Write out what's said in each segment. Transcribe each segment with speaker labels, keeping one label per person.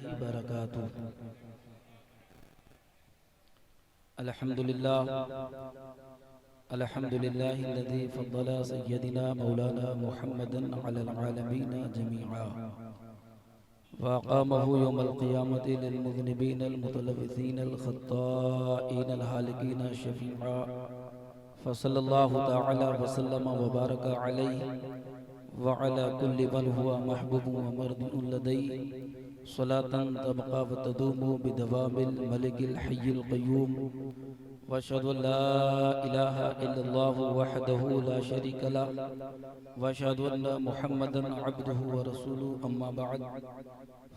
Speaker 1: वरहमतुल्लाहि बरकातुहू। अल्हम्दुलिल्लाह अल्हम्दुलिल्लाहिल्लज़ी फ़द्दल सय्यदिना मौलाना मुहम्मदन अलल आलमीन जमीआ वक़ामहु यौमल क़ियामति लिल मुज़निबीनल मुतलव्विसीनल ख़त्ताईनल हालिकीन शफ़ीआ फ़सल्लल्लाहु तआला वसल्लम व बारका अलैहि व अला कुल्लि मन हुवा महबूबुन व मर्दून लदैहि सलातन तबक़ा व तदूमु बिदवामिल मलिकिल हय्यिल क़य्यूम व अशहदु अन ला इलाहा इल्लल्लाहु वहदहु ला शरीका लहु व अशहदु अन्ना मुहम्मदन अब्दुहु व रसूलुहु अम्मा बअद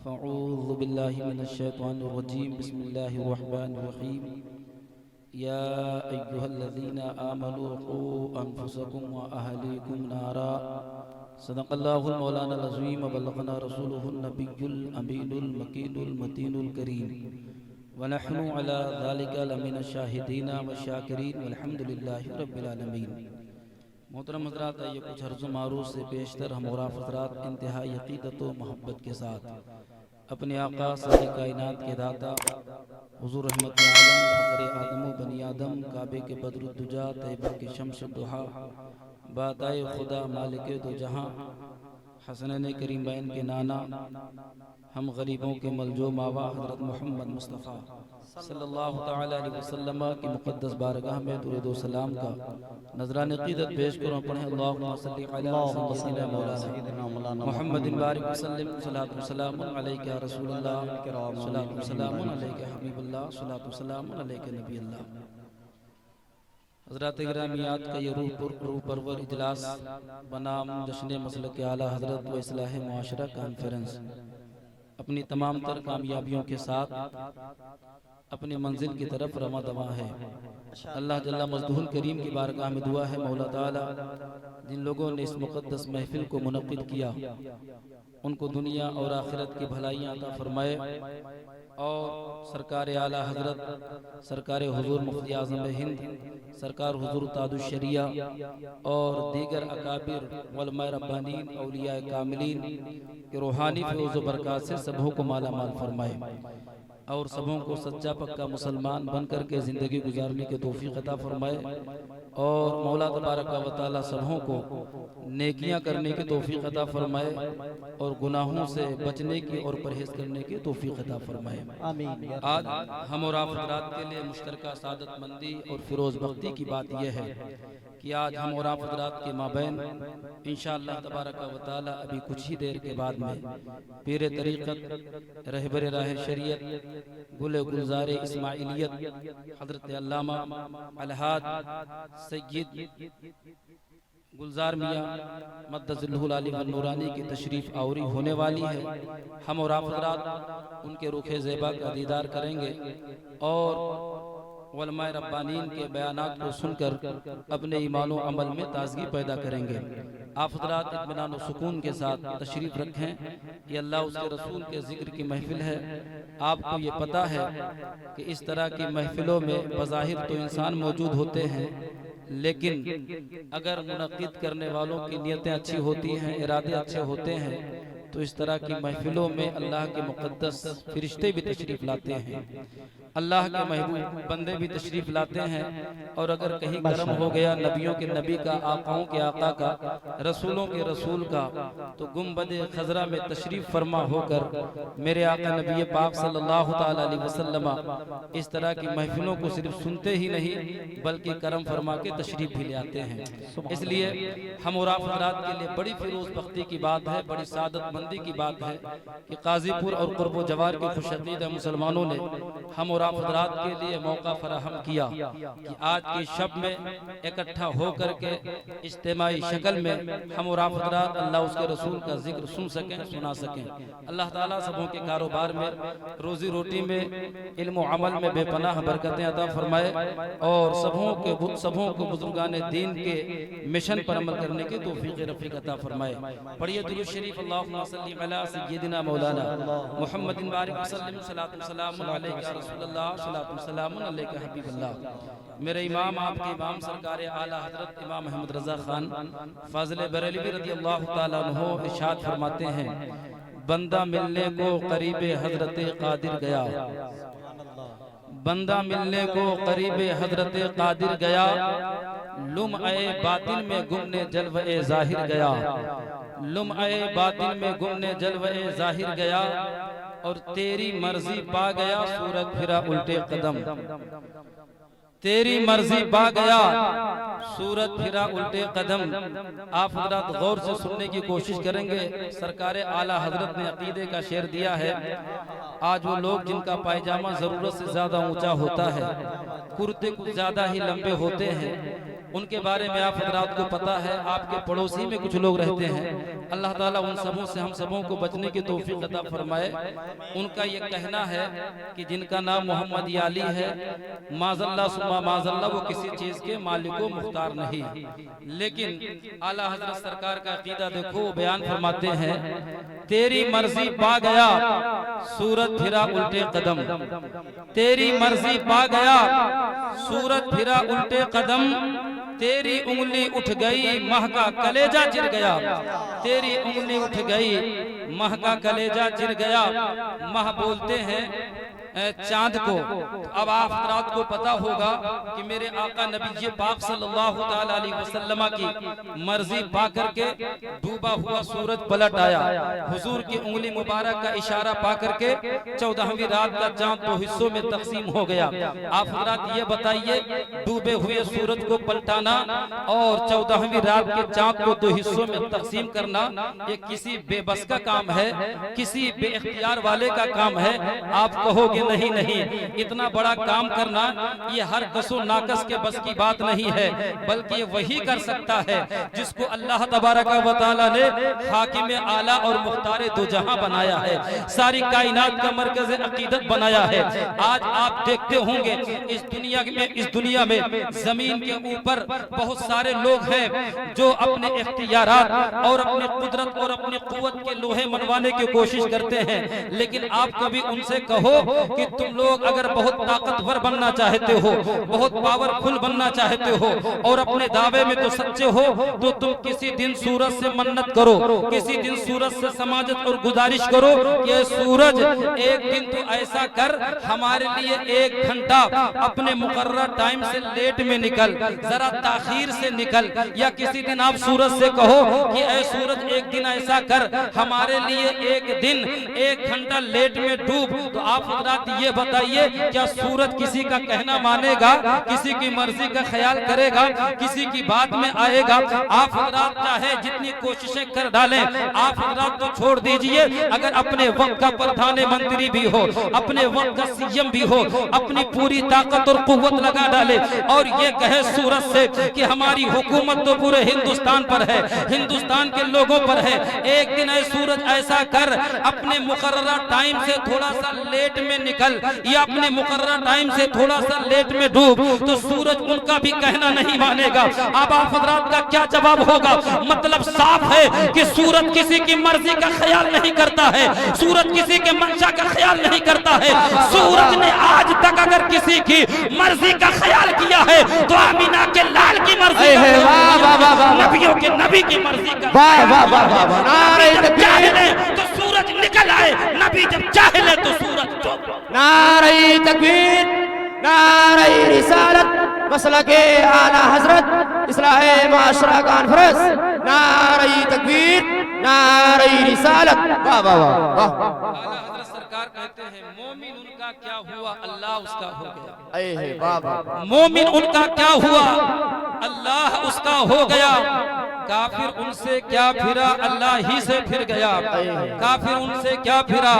Speaker 1: फ़अऊज़ु बिल्लाहि मिनश शैतानिर रजीम बिस्मिल्लाहिर रहमानिर रहीम या अय्युहल्लज़ीना आमनू क़ू अनफुसकुम व अहलीकुम नारा सदक़ल्लाहुल मौलानाल अज़ीम व बल्लग़ना रसूलुहुन नबियुल अमीनुल मकीनुल मतीनुल करीम व नहनु अला ज़ालिका लमिनश शाहिदीन व शाकिरीन वल्हम्दुलिल्लाहि रब्बिल आलमीन। मोहतरम हज़रात, ये कुछ अर्ज़ मारूफ़ से बेशतर हम और आप हज़रात इंतहाई अक़ीदत व मोहब्बत के साथ अपने आका सारे कायनात के दाता हुज़ूर रहमत आलम फ़ख़्र आदम व बनी आदम काबे के बद्रुद्दुजा तैयबा के शम्स दुहा बाताए खुदा मालिक दो जहां हसनैन करीमैन के नाना हम गरीबों के मलजो मावा हज़रत मोहम्मद मुस्तफ़ा सल्लल्लाहु तआला अलैहि वसल्लम की मुक़द्दस बारगाह में दुरूद व सलाम का नज़रान अक़ीदत पेश करो। पढ़ें अल्लाहुम्मा सल्लि अला सय्यिदिना मौलाना मुहम्मदिन बारिक वसल्लिम सलातु व सलामुन अलैका या रसूलल्लाह सलातु व सलामुन अलैका या हबीबल्लाह सलातु व सलामुन अलैका या नबील्लाह। हज़रात गिरामियात का ये रूह परवर इजलास बनाम जश्न मसलक आला हज़रत व इस्लाह मुआशरा कॉन्फ्रेंस अपनी तमाम तर कामयाबियों के साथ अपनी मंजिल की तरफ रमा दवा है। अल्लाह जल्ला मज़दूहुल करीम की बारगाह में दुआ है, मौला ताला जिन लोगों ने इस मुक़द्दस महफिल को मुनक़्क़िद किया उनको दुनिया और आखिरत की भलाइयाँ अता फरमाए और सरकार आला हज़रत सरकार हुज़ूर मुफ्ती आज़म हिंद सरकार हुज़ूर ताजुश शरिया और दीगर अकाबिर उलमाए रब्बानीन औलियाए कामिलीन के रूहानी फ़ैज़ व बरक़ात से सबों को माला माल फरमाए और सबों को सच्चा पक्का मुसलमान बन कर के ज़िंदगी गुजारने के तौफ़ीक़ अता फरमाए और मौला तबारक व तआला सबों को नेकियां करने की तौफ़ीक़ अता फरमाए और गुनाहों से बचने की और परहेज़ करने की तौफ़ीक़ अता फरमाए। आज हम और आप हज़रात के लिए मुश्तरका सादतमंदी और फिरोज़ बख्ती की बात यह है कि आज हम और आप हज़रात के माबैन इंशाअल्लाह तबारक व तआला अभी कुछ ही देर के बाद में पीर तरीक़त रहबर राह शरीयत गुल गुलज़ार इस्माइलियत हज़रत अल्लामा अलहाज सय्यद गुलजार मियाँ मद्दज़िल्लुहुल आली व नूरानी की तशरीफ़ आवरी होने वाली है। हम और आप हज़रात उनके रुखे ज़ेबा का दीदार करेंगे और उलमाए रब्बानीन के बयानात को सुनकर अपने ईमान व अमल में ताज़गी पैदा करेंगे। आप हज़रात इत्मीनान व सुकून के साथ तशरीफ़ रखें। ये अल्लाह उसके रसूल के ज़िक्र की महफिल है। आपको ये पता है कि इस तरह की महफिलों में बज़ाहिर तो इंसान मौजूद होते हैं, लेकिन अगर मुनक़्क़िद करने वालों की नीयतें अच्छी होती हैं, इरादे अच्छे होते हैं, तो इस तरह की महफिलों में अल्लाह के मुक़द्दस फ़रिश्ते भी तशरीफ़ लाते हैं, अल्लाह के महबूब बंदे भी तशरीफ़ लाते हैं। और अगर कहीं करम हो गया नबियों के नबी का, आकाओं के आका का, रसूलों के रसूल का, तो गुंबद खज़रा में तशरीफ़ फरमा होकर मेरे आका नबी पाक सल्लल्लाहु तआला अलैहि वसल्लम इस तरह की महफिलों को सिर्फ सुनते ही नहीं बल्कि करम फरमा के तशरीफ़ भी ले आते हैं। इसलिए हम और आप हज़रात के लिए बड़ी फिरोज़ बख्ती की बात है, बड़ी सादतमंदी की बात है कि गाज़ीपुर और क़ुर्ब जवार के खुशअक़ीदा मुसलमानों ने हम और आप हज़रात के लिए मौका फराहम किया कि आज की शब में इकट्ठा होकर के इज्तिमाई शक्ल में हम और आप हज़रात अल्लाह उसके रसूल का जिक्र सुन सकें, सुना सकें। अल्लाह ताला सबों के कारोबार में, रोज़ी रोटी में, इल्म व अमल में बेपनाह बरकतें अता फरमाए और सबों को बुजुर्गान दीन के मिशन पर अमल करने की तौफ़ीक़ रफ़ीक़ अता फरमाए। पढ़िए दुरूद शरीफ अल्लाहुम्मा सल्लि अला सय्यिदिना मौलाना मुहम्मदिन बारिक वसल्लम सलातु व सलामुन अलैका या रसूलल्लाह सलातु व सलामुन अलैका या हबीबल्लाह। मेरे इमाम आपके इमाम सरकार आला हज़रत इमाम अहमद रज़ा खान फ़ाज़िल बरेलवी रज़ियल्लाहु ताला अन्हु इरशाद फरमाते हैं, बंदा मिलने को करीबे हजरत कादिर गया, बंदा मिलने को करीबे हजरत कादिर गया, लुम्हे बातिन में गुमने जलवे जाहिर गया, लुम्हे बातिन में गुमने जलवे जाहिर गया, और तेरी मर्जी पा गया सूरज फिरा उल्टे कदम, तेरी मर्जी पा गया सूरज फिरा उल्टे कदम। आप हजरत गौर से सुनने की कोशिश करेंगे। सरकार आला हजरत ने अकीदे का शेर दिया है। आज वो लोग जिनका पायजामा जरूरत से ज्यादा ऊंचा होता है, कुर्ते कुछ ज्यादा ही लंबे होते हैं, उनके बारे में आप हजरात को पता है। आपके पड़ोसी में कुछ लोग रहते हैं, अल्लाह ताला उन सबों से हम सबों को बचने की तौफीक अता फरमाए। उनका ये कहना है कि जिनका नाम मोहम्मद याली है, माज़ल्ला सुम्मा माज़ल्ला, वो किसी चीज के मालिक को मुख्तार नहीं। लेकिन आला हजरत सरकार का अकीदा देखो, वो बयान फरमाते हैं, तेरी मर्जी पा गया सूरज फिरा उल्टे कदम, तेरी मर्जी पा गया सूरज फिरा उल्टे कदम, तेरी उंगली उठ गई माह का कलेजा चिर गया, तेरी उंगली उठ गई माह का कलेजा चिर गया। माह बोलते हैं चांद को। अब आप हज़रात को पता होगा कि मेरे आका नबी पाक सल्लल्लाहु ताला अलैहि वसल्लम की मर्जी पा करके डूबा हुआ सूरज पलट आया। हुजूर की उंगली मुबारक का इशारा पा करके 14वीं रात का चांद दो हिस्सों में तकसीम हो गया। आप हज़रात ये बताइए, डूबे हुए सूरज को पलटाना और 14वीं रात के चांद को दो हिस्सों में तकसीम करना, ये किसी बेबस का काम है, किसी बेइख्तियार वाले का काम है। आप कहोगे नहीं नहीं, इतना बड़ा काम करना ये हर कसो नाकस के बस की बात नहीं है, बल्कि वही कर सकता है जिसको अल्लाह तबारक व तआला ने हाकिम आला और मुख्तार दो जहां बनाया है, सारी कायनात का मरकज अकीदत बनाया है। आज आप देखते होंगे इस दुनिया में जमीन के ऊपर बहुत सारे लोग हैं जो अपने इख्तियारात और अपनी कुदरत और अपनी कुव्वत के लोहे मनवाने की कोशिश करते हैं। लेकिन आप कभी उनसे कहो कि तुम लोग अगर बहुत ताकतवर बनना चाहते हो, बहुत पावरफुल बनना चाहते हो और अपने दावे में तो सच्चे हो, तो तुम किसी दिन सूरज से मन्नत करो, किसी दिन सूरज से समाजत और गुजारिश करो कि सूरज एक दिन तो ऐसा कर हमारे लिए 1 घंटा अपने मुकर्रर टाइम से लेट में निकल, जरा ताखीर से निकल। या किसी दिन आप सूरज से कहो कि ऐ सूरज एक दिन ऐसा कर हमारे लिए 1 दिन 1 घंटा लेट में डूब। तो आप हज़रात ये बताइए, क्या सूरज किसी का कहना मानेगा, किसी की मर्जी का ख्याल करेगा, किसी की बात में आएगा? आप हज़रात चाहे जितनी कोशिशें कर डालें, आप हज़रात तो छोड़ दीजिए, अगर अपने वक्त का प्रधानमंत्री भी हो, अपने वक्त का सीएम भी हो, अपनी पूरी ताकत और कुव्वत लगा डाले और ये कहे सूरज से कि हमारी हुकूमत तो पूरे हिंदुस्तान पर है, हिंदुस्तान के लोगों पर है, एक दिन ऐ सूरज ऐसा कर अपने मुकर्रर टाइम से थोड़ा सा लेट में निकल या अपने मुकर्रर टाइम से थोड़ा सा लेट में डूब, तो सूरज उनका भी कहना नहीं मानेगा। अब आप हज़रात का क्या जवाब होगा? मतलब साफ है कि सूरज किसी की मर्जी का ख्याल नहीं करता है, सूरज किसी के मंशा का ख्याल नहीं करता है। सूरज ने आज तक अगर किसी की मर्जी का ख्याल किया है तो आमीना के लाल की मर्जी का, नबियों के नबी की मर्जी का। तो सूरज निकल आए, नबी जब चाहे ले तो सूरज चुप।
Speaker 2: नारे तकबीर, नारे रिसालत, मसलके आला हजरत इस्लाहे माशरा कॉन्फ्रेंस। नारे तकबीर, नारे रिसालत। वाह वाह वाह।
Speaker 1: आला हजरत सरकार कहते हैं, मोमिन उनका क्या हुआ, अल्लाह उसका हो गया।
Speaker 2: वाह वाह।
Speaker 1: मोमिन उनका क्या हुआ, अल्लाह उसका हो गया। काफिर उनसे क्या फिरा, अल्लाह ही से फिर गया। काफिर उनसे क्या फिरा,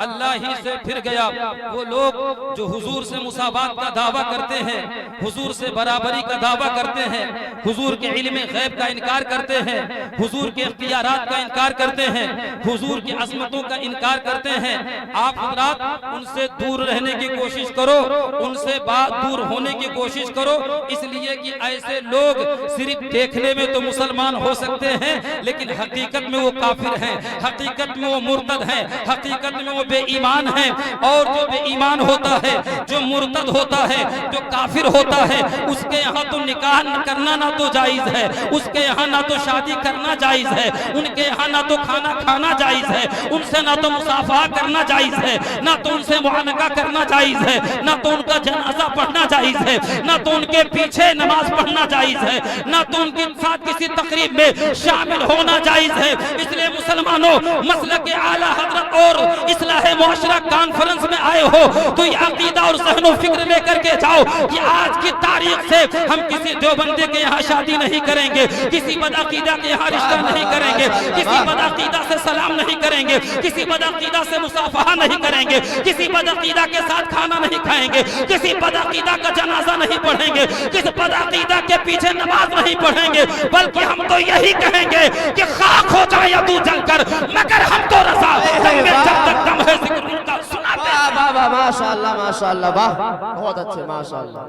Speaker 1: अल्लाह ही से फिर गया। वो लोग जो हुजूर से मुसावात का दावा करते हैं, हुजूर से बराबरी का दावा करते हैं, हुजूर के इल्म गैब का इनकार करते हैं, हुजूर के इख्तियारात का इनकार करते हैं, हुजूर की अज़मतों का इनकार करते हैं, आप हज़रात उनसे दूर रहने की कोशिश करो, उनसे दूर होने की कोशिश करो। इसलिए कि ऐसे लोग सिर्फ देखने में तो मुसलमान मुसलमान हो सकते हैं, लेकिन हकीकत में वो काफिर हैं, हकीकत में वो मुर्तद हैं, हकीकत में वो बेईमान हैं। और जो बेईमान होता है, जो मुर्तद होता है, जो काफिर होता है, उसके यहाँ तो निकाह करना ना तो जायज है, उसके यहाँ ना तो शादी करना जायज है, उनके यहाँ ना तो खाना खाना जायज है, उनसे ना तो मुसाफा करना जायज है, ना तो उनसे मुआनका करना जायज है, ना तो उनका जनाजा पढ़ना जायज है, ना तो उनके पीछे नमाज पढ़ना जायज है, ना तो उनके साथ किसी तकरीब में शामिल होना जायज है। इसलिए मुसलमानों, मसलक आला हजरत और इस्लाह मुआशरा कॉन्फ्रेंस में आए हो तो ये अकीदा और ज़हन व फिक्र लेकर के जाओ कि आज की तारीख से हम किसी देवबंदी के यहाँ शादी नहीं करेंगे, किसी बदअकीदा के यहाँ रिश्ता नहीं करेंगे, किसी बदअकीदा से सलाम नहीं करेंगे, किसी बदअकीदा से मुसाफहा नहीं करेंगे, किसी बदअकीदा के साथ खाना नहीं खाएंगे, किसी बदअकीदा का जनाजा नहीं पढ़ेंगे, किसी बदअकीदा के पीछे नमाज नहीं पढ़ेंगे, बल्कि हम तो यही कहेंगे कि खाक हो जाए या तू जलकर, मगर हम तो रज़ा जब तक दम है जिक्र उनका सुनाते हैं।
Speaker 2: वाह वाह माशाअल्लाह माशाअल्लाह, वाह बहुत अच्छे माशाअल्लाह,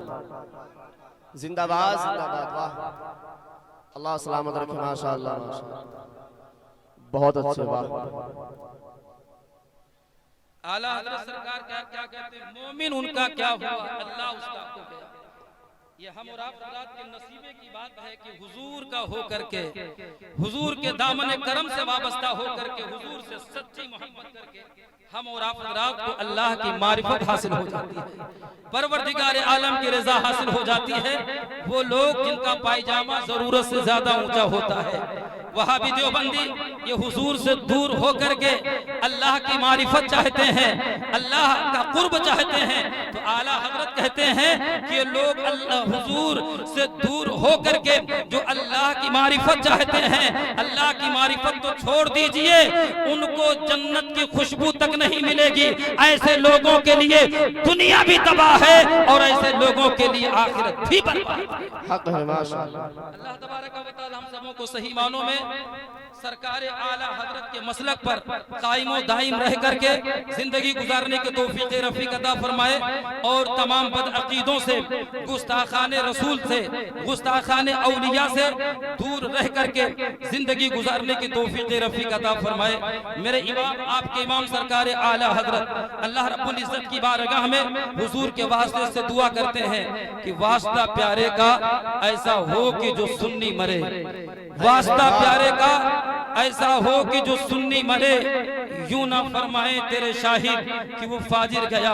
Speaker 2: जिंदाबाद जिंदाबाद, वाह अल्लाह सलामत रखे माशाअल्लाह माशाअल्लाह, बहुत अच्छे, वाह।
Speaker 1: आला हज़रत सरकार क्या कहते हैं, मोमिन उनका क्या हुआ, अल्लाह उसका हो गया। ये हम और आप के नसीबे की बात है कि हुजूर का हो करके, हुजूर के दामन करम से वाबस्ता हो करके, हुजूर से सच्ची मोहब्बत करके हम और आप को अल्लाह की मारिफत हासिल हो जाती है, परवरदिगार आलम की रजा हासिल हो जाती है। वो लोग जिनका पायजामा जरूरत से ज्यादा ऊंचा होता है, वहां भी देवबंदी ये हुजूर से दूर हो करके अल्लाह की मारिफत चाहते हैं, अल्लाह का कुर्ब चाहते हैं, तो आला हजरत कहते हैं कि लोग हुजूर से दूर हो करके जो अल्लाह की मारिफत चाहते हैं, अल्लाह की मारिफत तो छोड़ दीजिए, उनको जन्नत की खुशबू तक नहीं मिलेगी। ऐसे लोगों के लिए दुनिया भी तबाह है और ऐसे लोगों के लिए आखिरत भी बर्बाद है।
Speaker 2: हक है माशाअल्लाह।
Speaker 1: अल्लाह तबारक व तआला हम सबों को सही मानों में सरकार आला हजरत के मसलक पर कायम व दायम रह करके जिंदगी गुजारने के तौफीक रफीक अता फरमाए और तमाम बदअकीदों से, गुस्ताखाने रसूल से, गुस्ताखाने औलिया से दूर रह करके जिंदगी गुजारने की तौफीक रफीक अता फरमाए। मेरे इमाम, आपके इमाम सरकार आला हजरत अल्लाह रब्बुल इज्जत की बारगाह में हुजूर के वास्ते से दुआ करते हैं कि वास्ता प्यारे का ऐसा हो कि जो सुन्नी मरे, वास्ता प्यारे का ऐसा हो कि जो सुन्नी मरे, यूं ना फरमाए तेरे शाहिद कि वो फाजिर गया,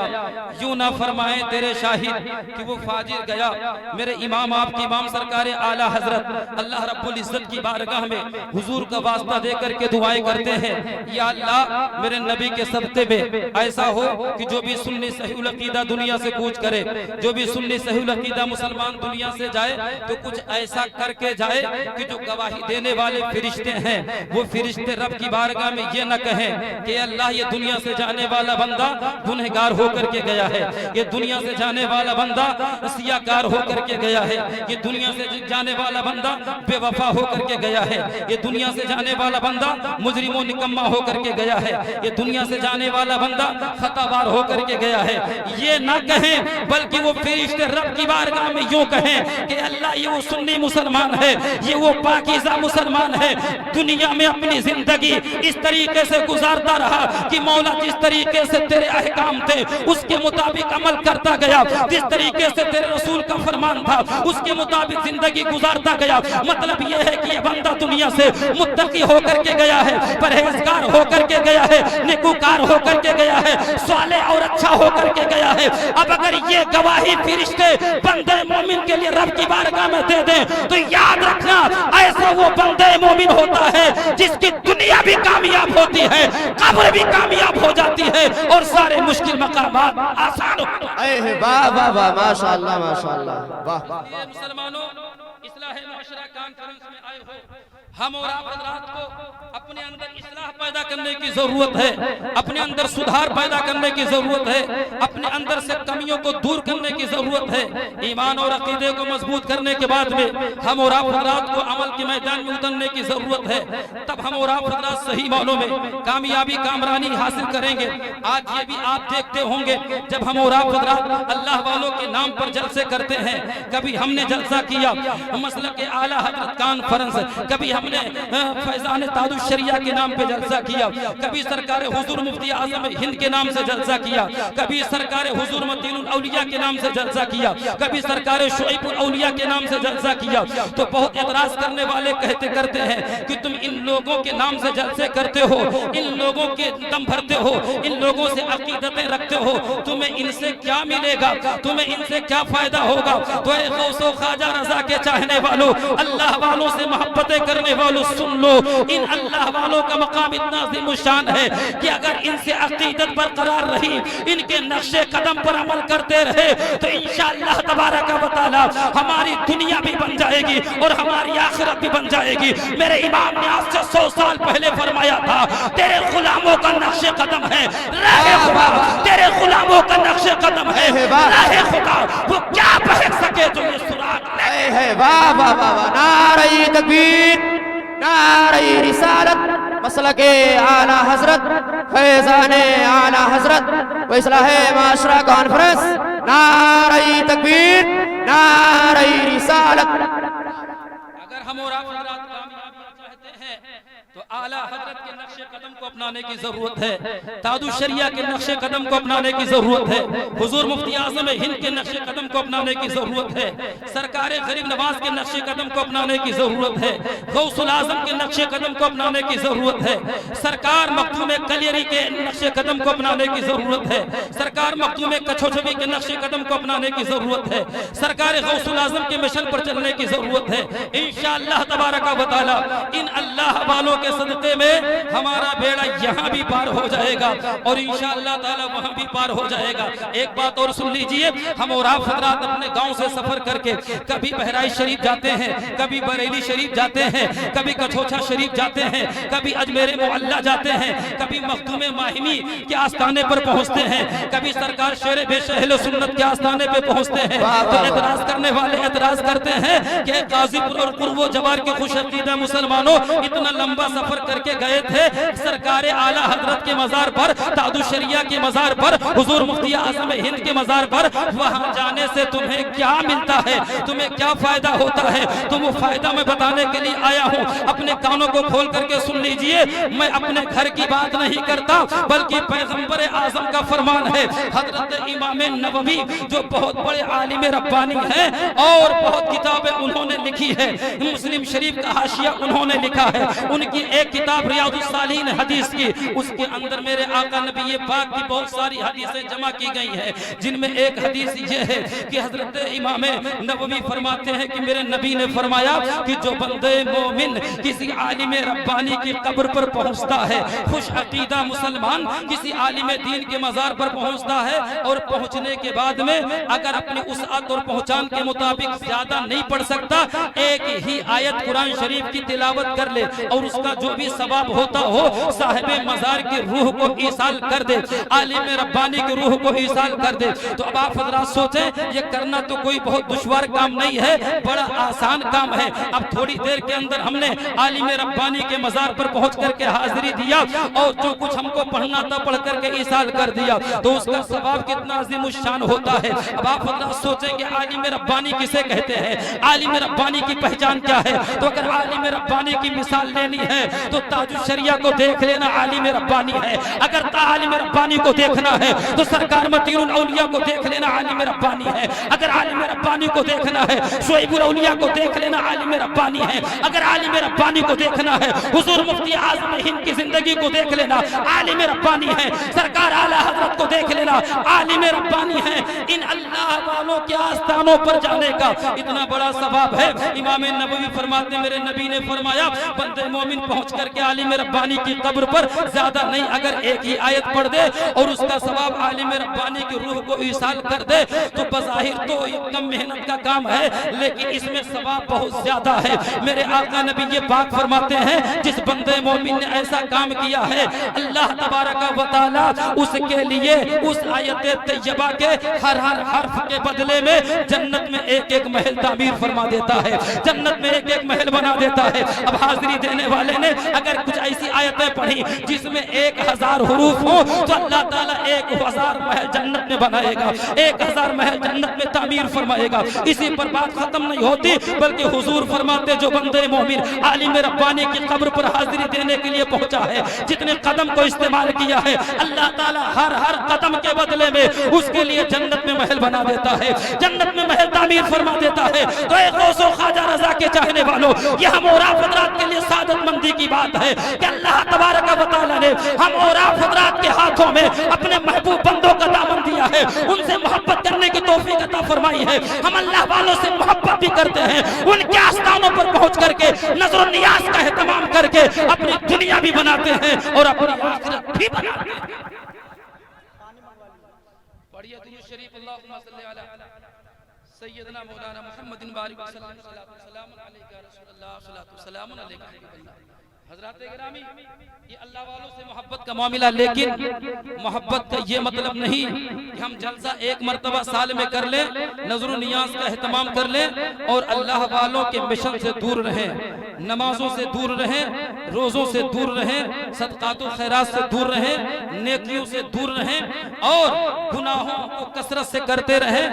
Speaker 1: यूं ना फरमाए तेरे शाहिद कि वो फाजिर गया। मेरे इमाम, आपके इमाम सरकार आला हजरत अल्लाह रब्बुल इज्जत की बारगाह में हुजूर का वास्ता दे करके दुआएं करते हैं, या अल्लाह मेरे नबी के सदक़े में ऐसा हो कि जो भी सुन्नी सहीउल अकीदा दुनिया से कूच करे, जो भी सुन्नी सहीउल अकीदा मुसलमान दुनिया से जाए तो कुछ ऐसा करके जाए कि जो गवाही देने वाले फरिश्ते हैं वो फरिश्ते रब की बारगाह में ये न कहें कि अल्लाह ये दुनिया से जाने वाला बंदा गुनहगार होकर के गया है, ये दुनिया से जाने वाला बंदा सियाकार होकर के गया है, ये दुनिया से जाने वाला बंदा बेवफा होकर के गया है, ये दुनिया से जाने वाला बंदा मुजरिमों निकम्मा होकर के गया है, ये दुनिया से जाने वाला बंदा खतावार होकर के गया है। ये ना कहें, बल्कि वो फरिश्ते रब की बारगाह में यूं कहें कि अल्लाह ये वो सुन्नी मुसलमान है, ये वो पाकीज़ा मुसलमान है, दुनिया में अपनी जिंदगी इस तरीके से गुजारता रहा कि मौला जिस तरीके से तेरे अहकाम थे उसके मुताबिक अमल करता गया, जिस तरीके से तेरे रसूल का फरमान था उसके मुताबिक जिंदगी गुजारता गया। मतलब यह है कि ये बंदा दुनिया से मुत्तकी होकर के गया है, परहेजगार होकर के गया है, नेकूकार होकर के गया है, साले और अच्छा होकर के गया है। अब अगर ये गवाही फरिश्ते बंदे मोमिन के लिए रब की बारगाह में दे दें तो याद रखना ऐसा वो बंदे मोमिन होता है जिसकी दुनिया भी कामयाब होती है, कब्र भी कामयाब हो जाती है और सारे मुश्किल मकामात आसान होते हैं।
Speaker 2: वाह वाह वाह माशाअल्लाह माशाअल्लाह, वाह।
Speaker 1: मुसलमानों, इस्लाह मुआशरा कॉन्फ्रेंस में आए हो हम और आप हज़रात को अपने अंदर इस्लाह पैदा करने की जरूरत है, अपने अंदर सुधार पैदा करने की जरूरत है, अपने अंदर से कमियों को दूर करने की जरूरत है। ईमान और अकीदे को मजबूत करने के बाद में हम और आप हज़रात को अमल के मैदान में उतरने की जरूरत है। तब हम और आप हज़रात सही मानों में कामयाबी कामरानी हासिल करेंगे। आज ये भी आप देखते होंगे, जब हम और आप हज़रात अल्लाह वालों के नाम पर जलसे करते हैं, कभी हमने जलसा किया मसलक के आला हज़रत कॉन्फ्रेंस, कभी हमने फैजान तादुश शरिया के नाम पे जलसा किया, कभी सरकार हुजूर मुफ्ती आजम हिंद के नाम से जलसा किया, कभी सरकार हुजूर मदीनुल औलिया के नाम से जलसा किया, कभी सरकार शुएबुल औलिया के नाम से जलसा किया। तो बहुत एतराज करने वाले करते हैं कि तुम इन लोगों के नाम से जलसे करते हो, इन लोगों के दम भरते हो, इन लोगों से अकीदतें रखते हो, तुम्हें इनसे क्या मिलेगा, तुम्हें इनसे क्या फायदा होगा। तो ए गौसो ख्वाजा रजा के चाहने वालों, अल्लाह वालों से मोहब्बतें करने वालों, सुन लो, इन अल्लाह वालों का मकाम इतना अज़ीमुश्शान है कि अगर इनसे अकीदत बरकरार रही, इनके नक्शे कदम पर अमल करते रहे, तो इंशाअल्लाह तबारक व तआला हमारी दुनिया भी बन जाएगी और हमारी आखिरत भी बन जाएगी। मेरे इमाम ने आज से 100 साल पहले फरमाया था, तेरे गुलामों का नक्शे कदम है राहे खुदा, तेरे गुलामों का नक्शे कदम है राहे खुदा, वो क्या बहक सके जो ये सुराग है।
Speaker 2: वाह वाह वाह, नारे तकबीर, नारे रिसालत, मसलके आला हजरत, फैजाने आला हजरत व इस्लाहे माशरा कॉन्फ्रेंस, नारे तकबीर, नारे रिसालत।
Speaker 1: अगर हम और आप हज़रात कामयाबी चाहते हैं तो आला हजरत के नक्शे कदम को अपनाने की जरूरत है, तादुश शरिया के नक्शे कदम को अपनाने की जरूरत है, हुजूर मुफ्ती आजम हिंद के नक्शे कदम को अपनाने की जरूरत है, सरकार गरीब नवाज के नक्शे कदम को अपनाने की जरूरत है, गौसुल आजम के नक्शे कदम को अपनाने की जरूरत है, सरकार मखदूम कलियरी के नक्शे कदम को अपनाने की जरूरत है, सरकार मखदूम कछोछवी के नक्शे कदम को अपनाने की जरूरत है, सरकार गौसुल आजम के मिशन पर चलने की जरूरत है। इंशाअल्लाह तबारक व तआला इन अल्लाह वालों के सदक़े में हमारा बेड़ा यहाँ भी पार हो जाएगा और इंशाअल्लाह ताला वहाँ भी पार हो जाएगा। एक बात और सुन लीजिए, हम और आप हज़रात अपने गांव से सफर करके कभी बहराइच शरीफ जाते हैं, कभी बरेली शरीफ जाते हैं, कभी कछोछा शरीफ जाते हैं, कभी अजमेर मोहल्ला जाते हैं, कभी मखदूम माहिमी के आस्थाने पर पहुँचते हैं, कभी सरकार शेर बेशहल सुन्नत के आस्थाने पे पहुँचते हैं। तो एतराज करने वाले एतराज करते हैं कि गाजीपुर और कुर्बो जवार के खुश अकीदा मुसलमानों इतना लंबा सफर करके गए थे, सरकार आला हजरत के मजार पर, तादुश शरिया के मजार पर, हुजूर मुफ्ती आजम हिंद के मजार पर, वहां जाने से तुम्हें क्या मिलता है, तुम्हें क्या फायदा होता है। तो वो फायदा मैं बताने के लिए आया हूँ, अपने कानों को खोल करके सुन लीजिए। मैं अपने घर की बात नहीं करता, बल्कि पैगंबर आजम का फरमान है। हजरत इमाम नबवी जो बहुत बड़े आलिम रब्बानी हैं और बहुत किताबें उन्होंने लिखी है, मुस्लिम शरीफ का हाशिया उन्होंने लिखा है, उनकी एक किताब रियादुस सालिहीन हदीस की, उसके अंदर मेरे आका नबी पाक की बहुत सारी हदीसें जमा की गई हैं, जिनमें एक हदीस ये है कि हजरत इमाम नबवी फरमाते हैं कि मेरे नबी ने फरमाया कि जो बंदे मोमिन किसी आलिम रब्बानी की कब्र पर पहुंचता है, खुश अकीदा मुसलमान किसी आलिम दीन के मजार पर पहुंचता है और पहुंचने के बाद में अगर अपनी उसअत और पहुंचान के मुताबिक ज्यादा नहीं पढ़ सकता, एक ही आयत कुरान शरीफ की तिलावत कर ले और उसका जो भी सवाब होता हो साहिबे मजार की रूह को ईसाल कर दे, आलिम रब्बानी की रूह को ईसाल कर दे। तो अब आप हज़रात सोचें, ये करना तो कोई बहुत दुश्वार काम नहीं है, बड़ा आसान काम है। अब थोड़ी देर के अंदर हमने आलिम रब्बानी के मजार पर पहुंच करके हाजिरी दिया और जो कुछ हमको पढ़ना था पढ़ करके ईसाल कर दिया, तो उसका सवाब कितना अज़ीमुश्शान होता है। अब आप हज़रात सोचेंगे आलिम रब्बानी किसे कहते हैं, आलिम रब्बानी की पहचान क्या है। तो अगर आलिम रब्बानी की मिसाल लेनी है तो ताजुश शरिया को देख लेना, आलिम रब्बानी है। अगर आलिम रब्बानी को देखना है तो सरकार मतीनुल औलिया को देख लेना, आलिम रब्बानी है। अगर आलिम रब्बानी को देखना है शुएबुल औलिया को देख लेना, आलिम रब्बानी है। अगर आलिम रब्बानी को देखना है हुजूर मुफ्ती आजम हिंद की जिंदगी को देख लेना, आलिम रब्बानी है। सरकार आला हजरत को देख लेना, आलिम रब्बानी है। इन अल्लाह वालों के आस्थानों पर जाने का इतना बड़ा सवाब है। इमाम नबवी फरमाते मेरे नबी ने फरमाया बंदे मोमिन पहुंच करके आलिम रब्बानी की कब्र पर ज्यादा नहीं अगर एक ही आयत पढ़ दे और उसका सवाब आलिम रब्बानी की रूह को इसाल कर दे तो बज़ाहिर तो कम मेहनत का काम है, लेकिन इसमें सवाब बहुत ज्यादा है। मेरे आका नबी ये बात फरमाते हैं, जिस बंदे मोमिन ने ऐसा काम किया है अल्लाह तबारक व तआला उसके लिए उस आयत तैयबा के हर हर्फ के बदले में जन्नत में एक एक महल तामीर फरमा देता है, जन्नत में एक एक महल बना देता है। अब हाजिरी देने वाले ने अगर कुछ ऐसी आयतें पढ़ी जिसमें 1000 हुरूफ हो तो अल्लाह ताला 1000 महल जन्नत में बनाएगा, 1000 महल जन्नत में तामीर फरमाएगा। इसी पर बात खत्म नहीं होती, बल्कि हुजूर फरमाते जो बंदे मोमिन आलिम रब्बानी की कब्र पर हाजिरी देने के लिए पहुंचा है, जितने कदम को इस्तेमाल किया है, अल्लाह ताला हर कदम के बदले में उसके लिए जन्नत में महल बना देता है, जन्नत में महल तामीर फरमा देता है। तो एक गौसो ख्वाजा रजा के चाहने वालों, यह हम और आप हज़रात के लिए सादतमंदी की बात है कि अल्लाह तबारक व तआला ने हम और आप हज़रात के हाथों में अपने महबूब बंदों का दामन दिया है, उनसे मोहब्बत करने की तौफीक अता फरमाई है। हम अल्लाह वालों से मोहब्बत भी करते हैं, उनके आस्थानों पर पहुंच करके नजर नियाज का एहतमाम करके अपनी दुनिया भी बनाते हैं और अपनी आखिरत भी बनाते हैं। पढ़िए दुरूद शरीफ, अल्लाहुम्मा सल्ली अला सय्यदना मौलाना मुहम्मदिन बारिक सल्लल्लाहु अलैहि रसूलुल्लाह सल्लल्लाहु अलैहि वसल्लम। हज़रात गिरामी, ये अल्लाह वालों से मोहब्बत का मामला, लेकिन मोहब्बत का ये मतलब नहीं कि हम जलसा एक मर्तबा साल में कर लें, नजर नियाज का एहतमाम कर लें और अल्लाह वालों के मिशन से दूर रहें, नमाजों से दूर रहें, रोज़ों से दूर रहें, सदकातुल खैरात से दूर रहें, नेकियों से दूर रहें और गुनाहों को कसरत से करते रहें।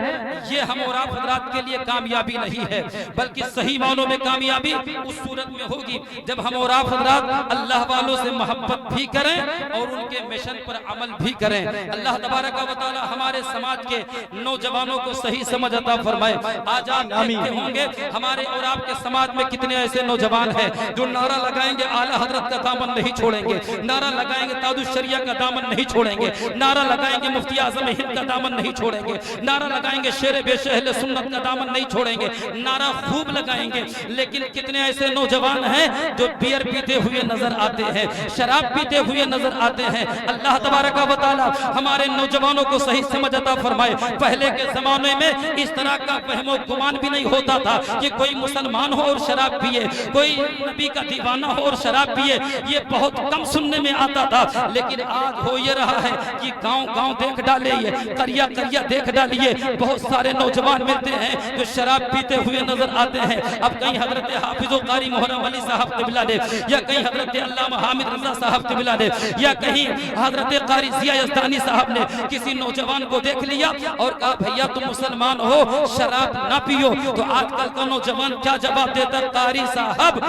Speaker 1: ये हम और आप हज़रात के लिए कामयाबी नहीं है, बल्कि सही मानों में कामयाबी उस सूरत में होगी जब हम और आप अल्लाह वालों से मोहब्बत भी करें और उनके मिशन पर अमल भी करें। अल्लाह तबारक व तआला हमारे समाज के नौजवानों को सही समझ अता फरमाए। आज आप देखते होंगे हमारे और आपके समाज में कितने ऐसे नौजवान हैं जो नारा लगाएंगे आला हजरत का दामन नहीं छोड़ेंगे, नारा लगाएंगे तादुश शरिया का दामन नहीं छोड़ेंगे, नारा लगाएंगे मुफ्ती आजम हिंद का दामन नहीं छोड़ेंगे, नारा लगाएंगे शेर बेश अहले सुन्नत का दामन नहीं छोड़ेंगे, नारा खूब लगाएंगे। लेकिन कितने ऐसे नौजवान हैं जो बियर पीते हुए नजर आते हैं, शराब पीते हुए नजर आते हैं। अल्लाह तबारक व तआला हमारे नौजवानों को सही समझ अता फरमाए। पहले के जमाने में इस तरह का वहमो गुमान भी नहीं होता था कि कोई मुसलमान हो और शराब पिए, कोई नबी का दीवाना हो और शराब पिए, ये बहुत कम सुनने में आता था। लेकिन आज हो ये रहा है कि गांव-गांव देख डालिए, करिया देख डालिए, बहुत सारे नौजवान मिलते हैं जो शराब पीते हुए नजर आते हैं। अब कहीं हजरत हाफिज़ कारी मुहर्रम अली साहब क़िबला ने, या कहीं हजरत अल्लामा हामिद रज़ा साहब क़िबला ने, या कहीं हजरत कारी ज़िया यज़दानी साहब ने किसी नौजवान को देख लिया और कहा भैया तुम मुसलमान हो, शराब ना पियो। तो आजकल का नौजवान क्या जवाब देता, कारी साहब,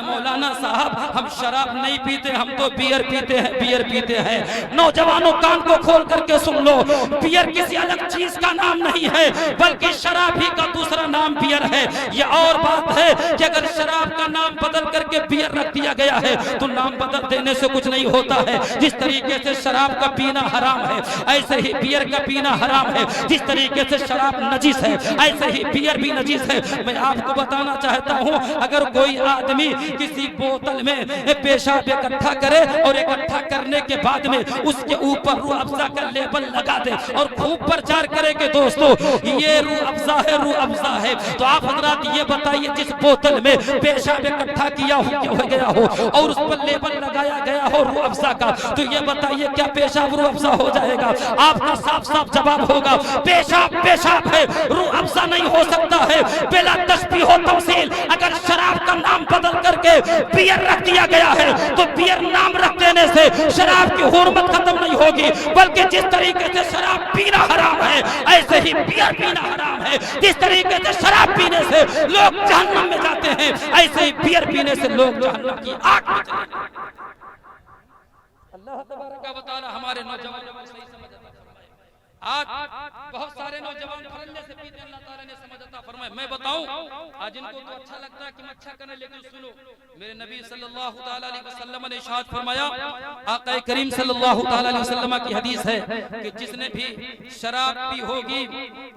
Speaker 1: मौलाना साहब, हम शराब नहीं पीते, हम तो बियर पीते हैं। नौजवानों कान को खोल करके सुन लो, बियर किसी अलग चीज का नाम नहीं है, बल्कि शराब ही का दूसरा नाम बियर है। यह और बात है कि अगर शराब का नाम बदल करके बियर रख दिया गया है तो नाम बदल देने से कुछ नहीं होता है। जिस तरीके से शराब का पीना हराम है, ऐसे ही बियर का पीना हराम है। जिस तरीके से शराब नजीस है, ऐसे ही बियर भी नजीस है। मैं आपको बताना चाहता हूँ, अगर कोई आदमी किसी बोतल में पेशाब इकट्ठा करे और इकट्ठा करने के बाद में उसके ऊपर रूह अफ़ज़ा का लेबल लगा दे और खूब प्रचार करे कि दोस्तों ये रूह अफ़ज़ा है, रूह अफ़ज़ा है, तो आप हज़रात ये बताइए जिस बोतल में पेशाब इकट्ठा किया हो गया हो और उस पर लेबल लगाया गया हो रूह अफ़ज़ा का, तो ये बताइए क्या पेशाब रूह अफ़ज़ा हो जाएगा? आपका साफ साफ जवाब होगा पेशाब पेशाब है, रूह अफ़ज़ा नहीं हो सकता है। बिला तशबीह व तमसील अगर शराब का नाम बदल करके बियर रख दिया गया है तो बियर नाम रख देने से शराब की हुर्मत खत्म नहीं होगी, बल्कि जिस तरीके से शराब पीना हराम है ऐसे ही बियर पीना हराम है। जिस तरीके से शराब पीने से लोग जहन्नम में जाते हैं, ऐसे ही बियर पीने से लोग जहन्नम की आग में चले जाते हैं। अल्लाह तबारक व तआला हमारे नौजवानों को सही समझ अता फरमाए। आज बहुत सारे नौजवान फरल्ले से पीते, अल्लाह ताला ने समझ अता फरमाए। मैं बताऊं आज इनको तो अच्छा लगता है कि मैं अच्छा करने, लेकिन सुनो मेरे नबी सल्लल्लाहु ताला अलैहि वसल्लम ने इरशाद फरमाया, आका करीम सल्लल्लाहु ताला अलैहि वसल्लम की हदीस है कि जिसने भी शराब पी होगी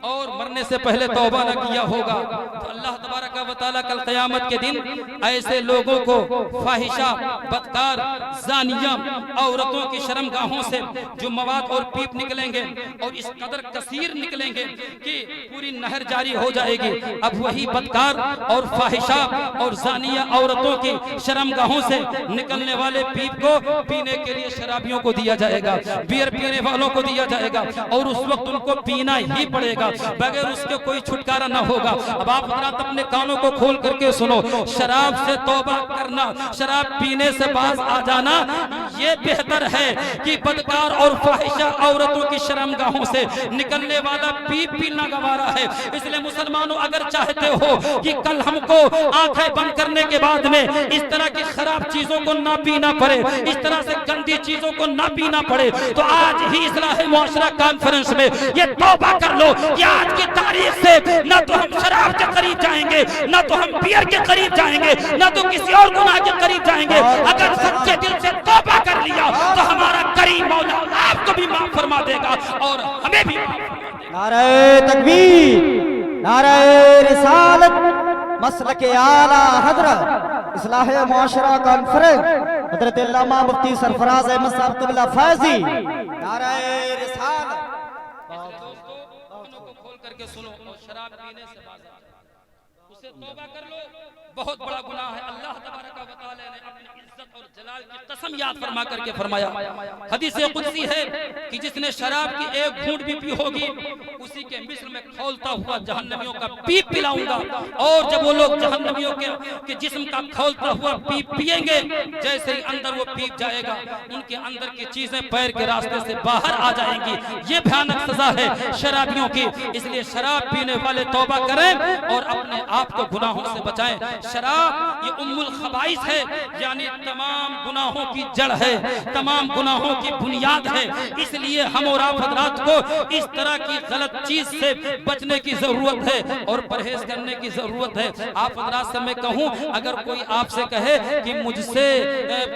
Speaker 1: और मरने से पहले तौबा न किया होगा तो अल्लाह तबारक व तआला कल क़यामत के दिन ऐसे लोगों को फाहिशा, बदकार, ज़ानिया औरतों की शर्मगाहों से जो मवाद और पीप निकलेंगे और इस कदर कसीर निकलेंगे कि पूरी नहर जारी हो जाएगी। अब वही बदकार और फाहिशा और ज़ानिया औरतों की शर्मगाहों से निकलने वाले पीप को पीने के लिए शराबियों को दिया जाएगा, बियर पीने वालों को दिया जाएगा और उस वक्त उनको पीना ही पड़ेगा, बगैर उसके कोई छुटकारा न होगा। अब आप हज़रात अपने कानों को खोल करके सुनो, शराब से तौबा करना, शराब पीने से बाज आ जाना ये बेहतर है कि बदकार और फाहिशा औरतों की शर्मगाहों से निकलने वाला पीप पीना गवारा है। इसलिए मुसलमानों, अगर चाहते हो कि कल हमको आंखें बंद करने के बाद में इस तरह की खराब चीजों को ना पीना पड़े, इस तरह से गंदी चीजों को ना पीना पड़े, तो आज ही इस्लाह मुआशरा कॉन्फ्रेंस में ये तौबा कर लो कि आज की तारीख से ना तो हम शराब के करीब जाएंगे, ना तो हम बियर के करीब जाएंगे, ना तो किसी और गुनाह के करीब जाएंगे। अगर सच्चे दिल से तौबा कर लिया तो हमारा करीम मौला आपको भी माफ फरमा देगा और हमें भी।
Speaker 3: नारे तकबीर, नारे रिसालत, मसलके आला हजरत इस्लाह मुआशरा कॉन्फ्रेंस हजरत अल्लामा मुफ्ती सरफराज अहमद साहब क़िबला फैजी। नारे रिसालत।
Speaker 1: दोस्तों, कानों को खोल करके सुनो और शराब पीने से बाज आ जाओ, उससे तौबा कर लो। बहुत बड़ा गुनाह है। अल्लाह तबारक व तआला ने अपनी इज्जत और जलाल की कसम याद फरमा करके फरमाया, हदीस कुदसी है कि जिसने शराब की एक घूंट भी पी होगी उसी के मिस्र में खौलता हुआ जहन्नमियों का पीप पिलाऊंगा। और जब वो लोग जहन्नमियों के जिस्म का खौलता हुआ पीप पिएंगे, जैसे ही अंदर वो पीप जाएगा उनके अंदर की चीजें पैर के रास्ते से बाहर आ जाएंगी। ये भयानक सजा है शराबियों की। इसलिए शराब पीने वाले तौबा करें और अपने आप को गुनाहों से बचाएं। शराब ये उम्मुल खबाइस है, यानी तमाम गुनाहों की जड़ है, तमाम गुनाहों की बुनियाद है। इसलिए हम और आप हजरात को इस तरह की गलत चीज से बचने की जरूरत है और परहेज करने की जरूरत है। आप हजरात से मैं कहूं, अगर कोई आपसे कहे कि मुझसे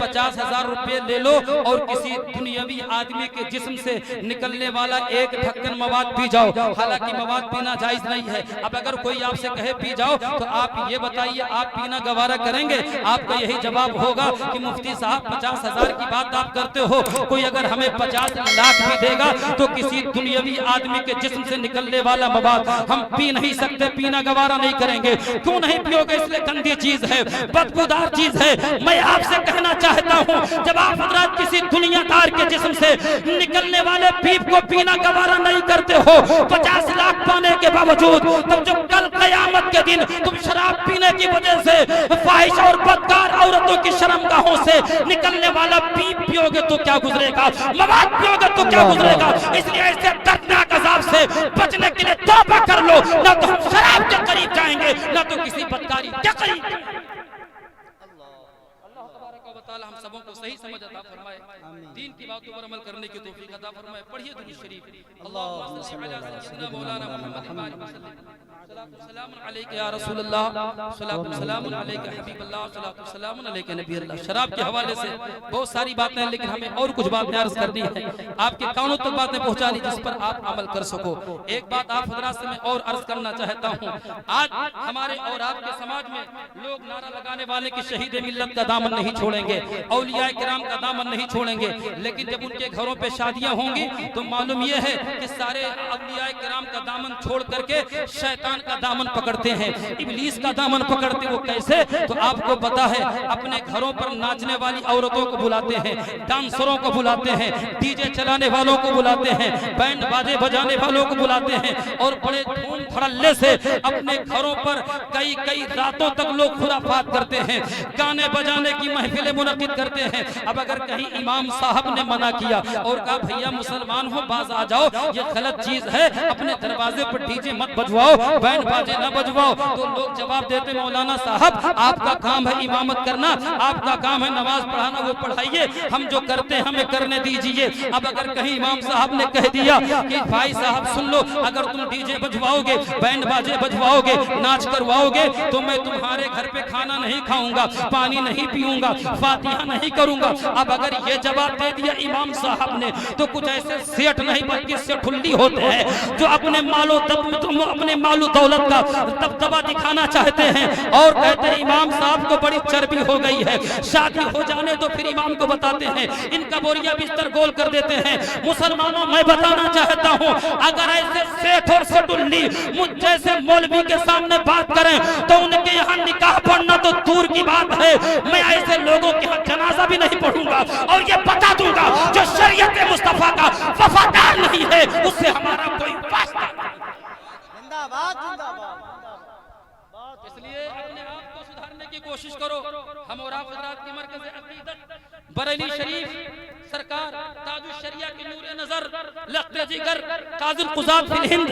Speaker 1: 50,000 रुपए ले लो और किसी दुनियावी आदमी के जिस्म से निकलने वाला एक ढक्कन मवाद पी जाओ, हालांकि मवाद पीना जायज नहीं है। अब अगर कोई आपसे कहे पी जाओ तो आप ये बताइए, आप पीना गवारा करेंगे? आपका यही जवाब होगा कि मुफ्ती साहब 50,000 की बात आप करते हो, कोई अगर हमें 50 लाख भी देगा तो किसी दुनियावी आदमी के जिस्म से निकलने वाला मवाद हम पी नहीं सकते, पीना गवारा नहीं करेंगे। क्यों नहीं पियोगे? इसलिए गंदी चीज है, बदबूदार चीज है। मैं आपसे कहना चाहता हूँ, जब आप हजरात किसी दुनियादार के जिस्म से निकलने वाले पीप को पीना गवारा नहीं करते हो 50 लाख पाने के बावजूद, तब जब कल क़यामत के दिन तुम शराब पीने की वजह से फाहिश और बदकार औरतों की शर्मगाहों से निकलने वाला पीप पियोगे तो क्या गुजरेगा, मवाद पियोगे तो क्या गुजरेगा। इसलिए ऐसे दर्दनाक अज़ाब से बचने के लिए तौबा कर लो, ना तो हम शराब के करीब जाएंगे, ना तो किसी बदकारी के करीब। अल्लाह तबारक व तआला हम सबों को सही समझ अता फरमाए, दीन की बातों पर अमल करने की तौफीक अता फरमाए। पढ़िए दुरूद शरीफ। अल्लाहुम्मा सल्लि अला सय्यिदिना मौलाना मुहम्मद व सल्लम अलैका या रसूलल्लाह, सल्लल्लाहु अलैका हबीबल्लाह, सल्लल्लाहु अलैका नबील्लाह। शराब के हवाले से बहुत सारी बातें हैं, लेकिन हमें और कुछ बातें अर्ज करनी है, आपके कानों तक बातें पहुंचानी जिस पर आप अमल कर सको। एक बात आप हजरात से मैं और अर्ज करना चाहता हूँ। आज हमारे और आपके समाज में लोग नारा लगाने वाले की शहीद मिल्लत का दामन नहीं छोड़ेंगे, औलिया किराम का दामन नहीं छोड़ेंगे, लेकिन जब उनके घरों पे शादियां होंगी तो मालूम यह है कि सारे औलिया किराम का दामन छोड़ करके शैतान का दामन पकड़ते हैं, इब्लीस का दामन पकड़ते। वो कैसे? तो आपको पता है, अपने घरों पर नाचने वाली औरतों को बुलाते हैं, डांसरों को बुलाते हैं, डीजे चलाने वालों को बुलाते हैं, बैंड बाजे बजाने वालों को बुलाते हैं और बड़े धूम धड़ल्ले से अपने घरों पर कई कई रातों तक लोग खुराफात करते हैं, गाने बजाने की महफिलें मुनक्किद करते हैं। अब अगर कहीं इमाम साहब ने मना किया और कहा भैया मुसलमान हो बाज आ जाओ, ये गलत चीज है, अपने दरवाजे पर डीजे मत बजवाओ, बैंड बैंड बाजे न बजवाओ। तो लोग जवाब देते मौलाना साहब आपका काम है इमामत करना, आपका काम है नमाज पढ़ाना, वो पढ़ाइए, हम जो करते हैं हमें करने दीजिए। अब अगर कहीं इमाम साहब ने कह दिया कि भाई साहब सुन लो, अगर तुम डीजे बजवाओगे, बैंड बाजे बजवाओगे, नाच करवाओगे तो मैं तुम्हारे घर पे खाना नहीं खाऊंगा, पानी नहीं पीऊंगा, फातिहा नहीं करूंगा। अब अगर ये जवाब दे दिया इमाम साहब ने तो कुछ ऐसे सेठ नहीं बल्कि सेठुल्ली होते हैं जो अपने मालो दौलत का दबदबा दिखाना चाहते हैं और कहते हैं इमाम साहब को बड़ी चर्बी हो गई है, शादी हो जाने तो फिर इमाम को बताते हैं, इनका बोरिया बिस्तर गोल कर देते हैं। मुसलमानों मैं बताना चाहता हूँ अगर ऐसे सेठ और सेठुल्ली मुझ जैसे मौलवी के सामने बात करें तो उनके यहाँ निकाह पढ़ना तो दूर की बात है, मैं ऐसे लोगों के यहाँ जनाजा भी नहीं पढ़ूंगा और ये बता दूंगा जो शरीयत मुस्तफा का वफादार नहीं है उससे हमारा कोई वास्ता नहीं।
Speaker 3: जिंदाबाद जिंदाबाद।
Speaker 1: इसलिए अपने आप को सुधारने की कोशिश करो। हम और आप हजरात के मरकज़ अक़ीदत बरेली शरीफ सरकार ताजुश शरिया की नूर नजर लख्त जिगर काज़िल क़ुज़ात फिल हिंद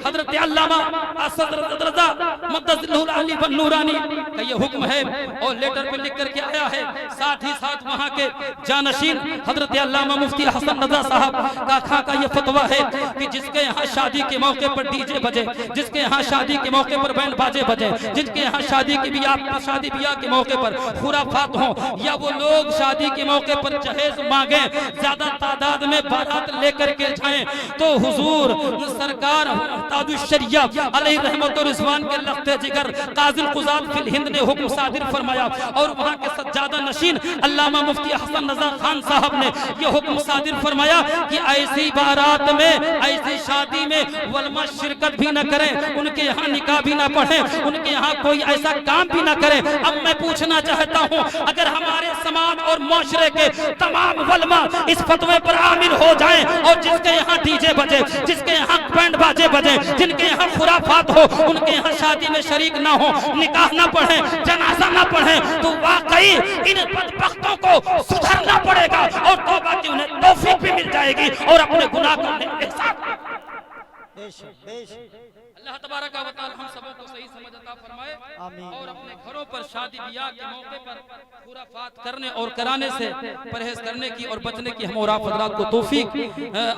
Speaker 1: हजरत अल्लामा असद रज़ा मुक़द्दसुल अली बन नूरानी का ये हुक्म है और लेटर पे लिख करके आया है। साथ ही साथ वहाँ के जानशीन हजरत अल्लामा मुफ्ती हसन रज़ा साहब का ये फतवा है कि जिसके यहाँ शादी के मौके पर डीजे बजे, जिसके यहाँ शादी के मौके पर बैंड बाजे बजे, जिनके यहाँ शादी ब्याह के मौके पर खुराफात हो या वो लोग शादी के मौके पर जहेज मांगे, ज्यादा तादाद में बारात लेकर के जाएं तो हुजूर सरकार ताजुश शरिया अलैहि रहमत व रिज़वान के लख्त जिगर काज़िल क़ुज़ात फिल हिंद ने हुक्म सादिर फरमाया और वहाँ के सज्जादा नशीन अल्लामा मुफ्ती हसन रज़ा खान साहब ने ये हुक्म सादिर फरमाया कि ऐसी बारात में, ऐसी शादी में वलमा शिरकत भी न करें, उनके यहाँ निकाह भी न पढ़ें, उनके यहाँ कोई ऐसा काम भी न करें। अब मैं पूछना चाहता हूँ अगर हमारे समाज और मुआशरे के तमाम वलमा इस फतवे पर आमिल हो जाएं और जिसके यहाँ डीजे बजे, जिसके यहाँ बैंड बाजे बजे, जिनके यहाँ खुराफात हो, उनके यहाँ शादी में शरीक ना हो, निकाह ना पढ़े, जनाजा ना पढ़े तो वाकई इन बदबख्तों को सुधरना पड़ेगा और तौबा की उन्हें तौफीक भी मिल जाएगी और अपने गुनाह को अल्लाह तबारक व तआला हम सबों को सही समझ अता फरमाए और अपने घरों पर शादी ब्याह के मौके पर खुराफात करने और कराने से परहेज करने की और बचने की हम और आप हज़रात को तौफीक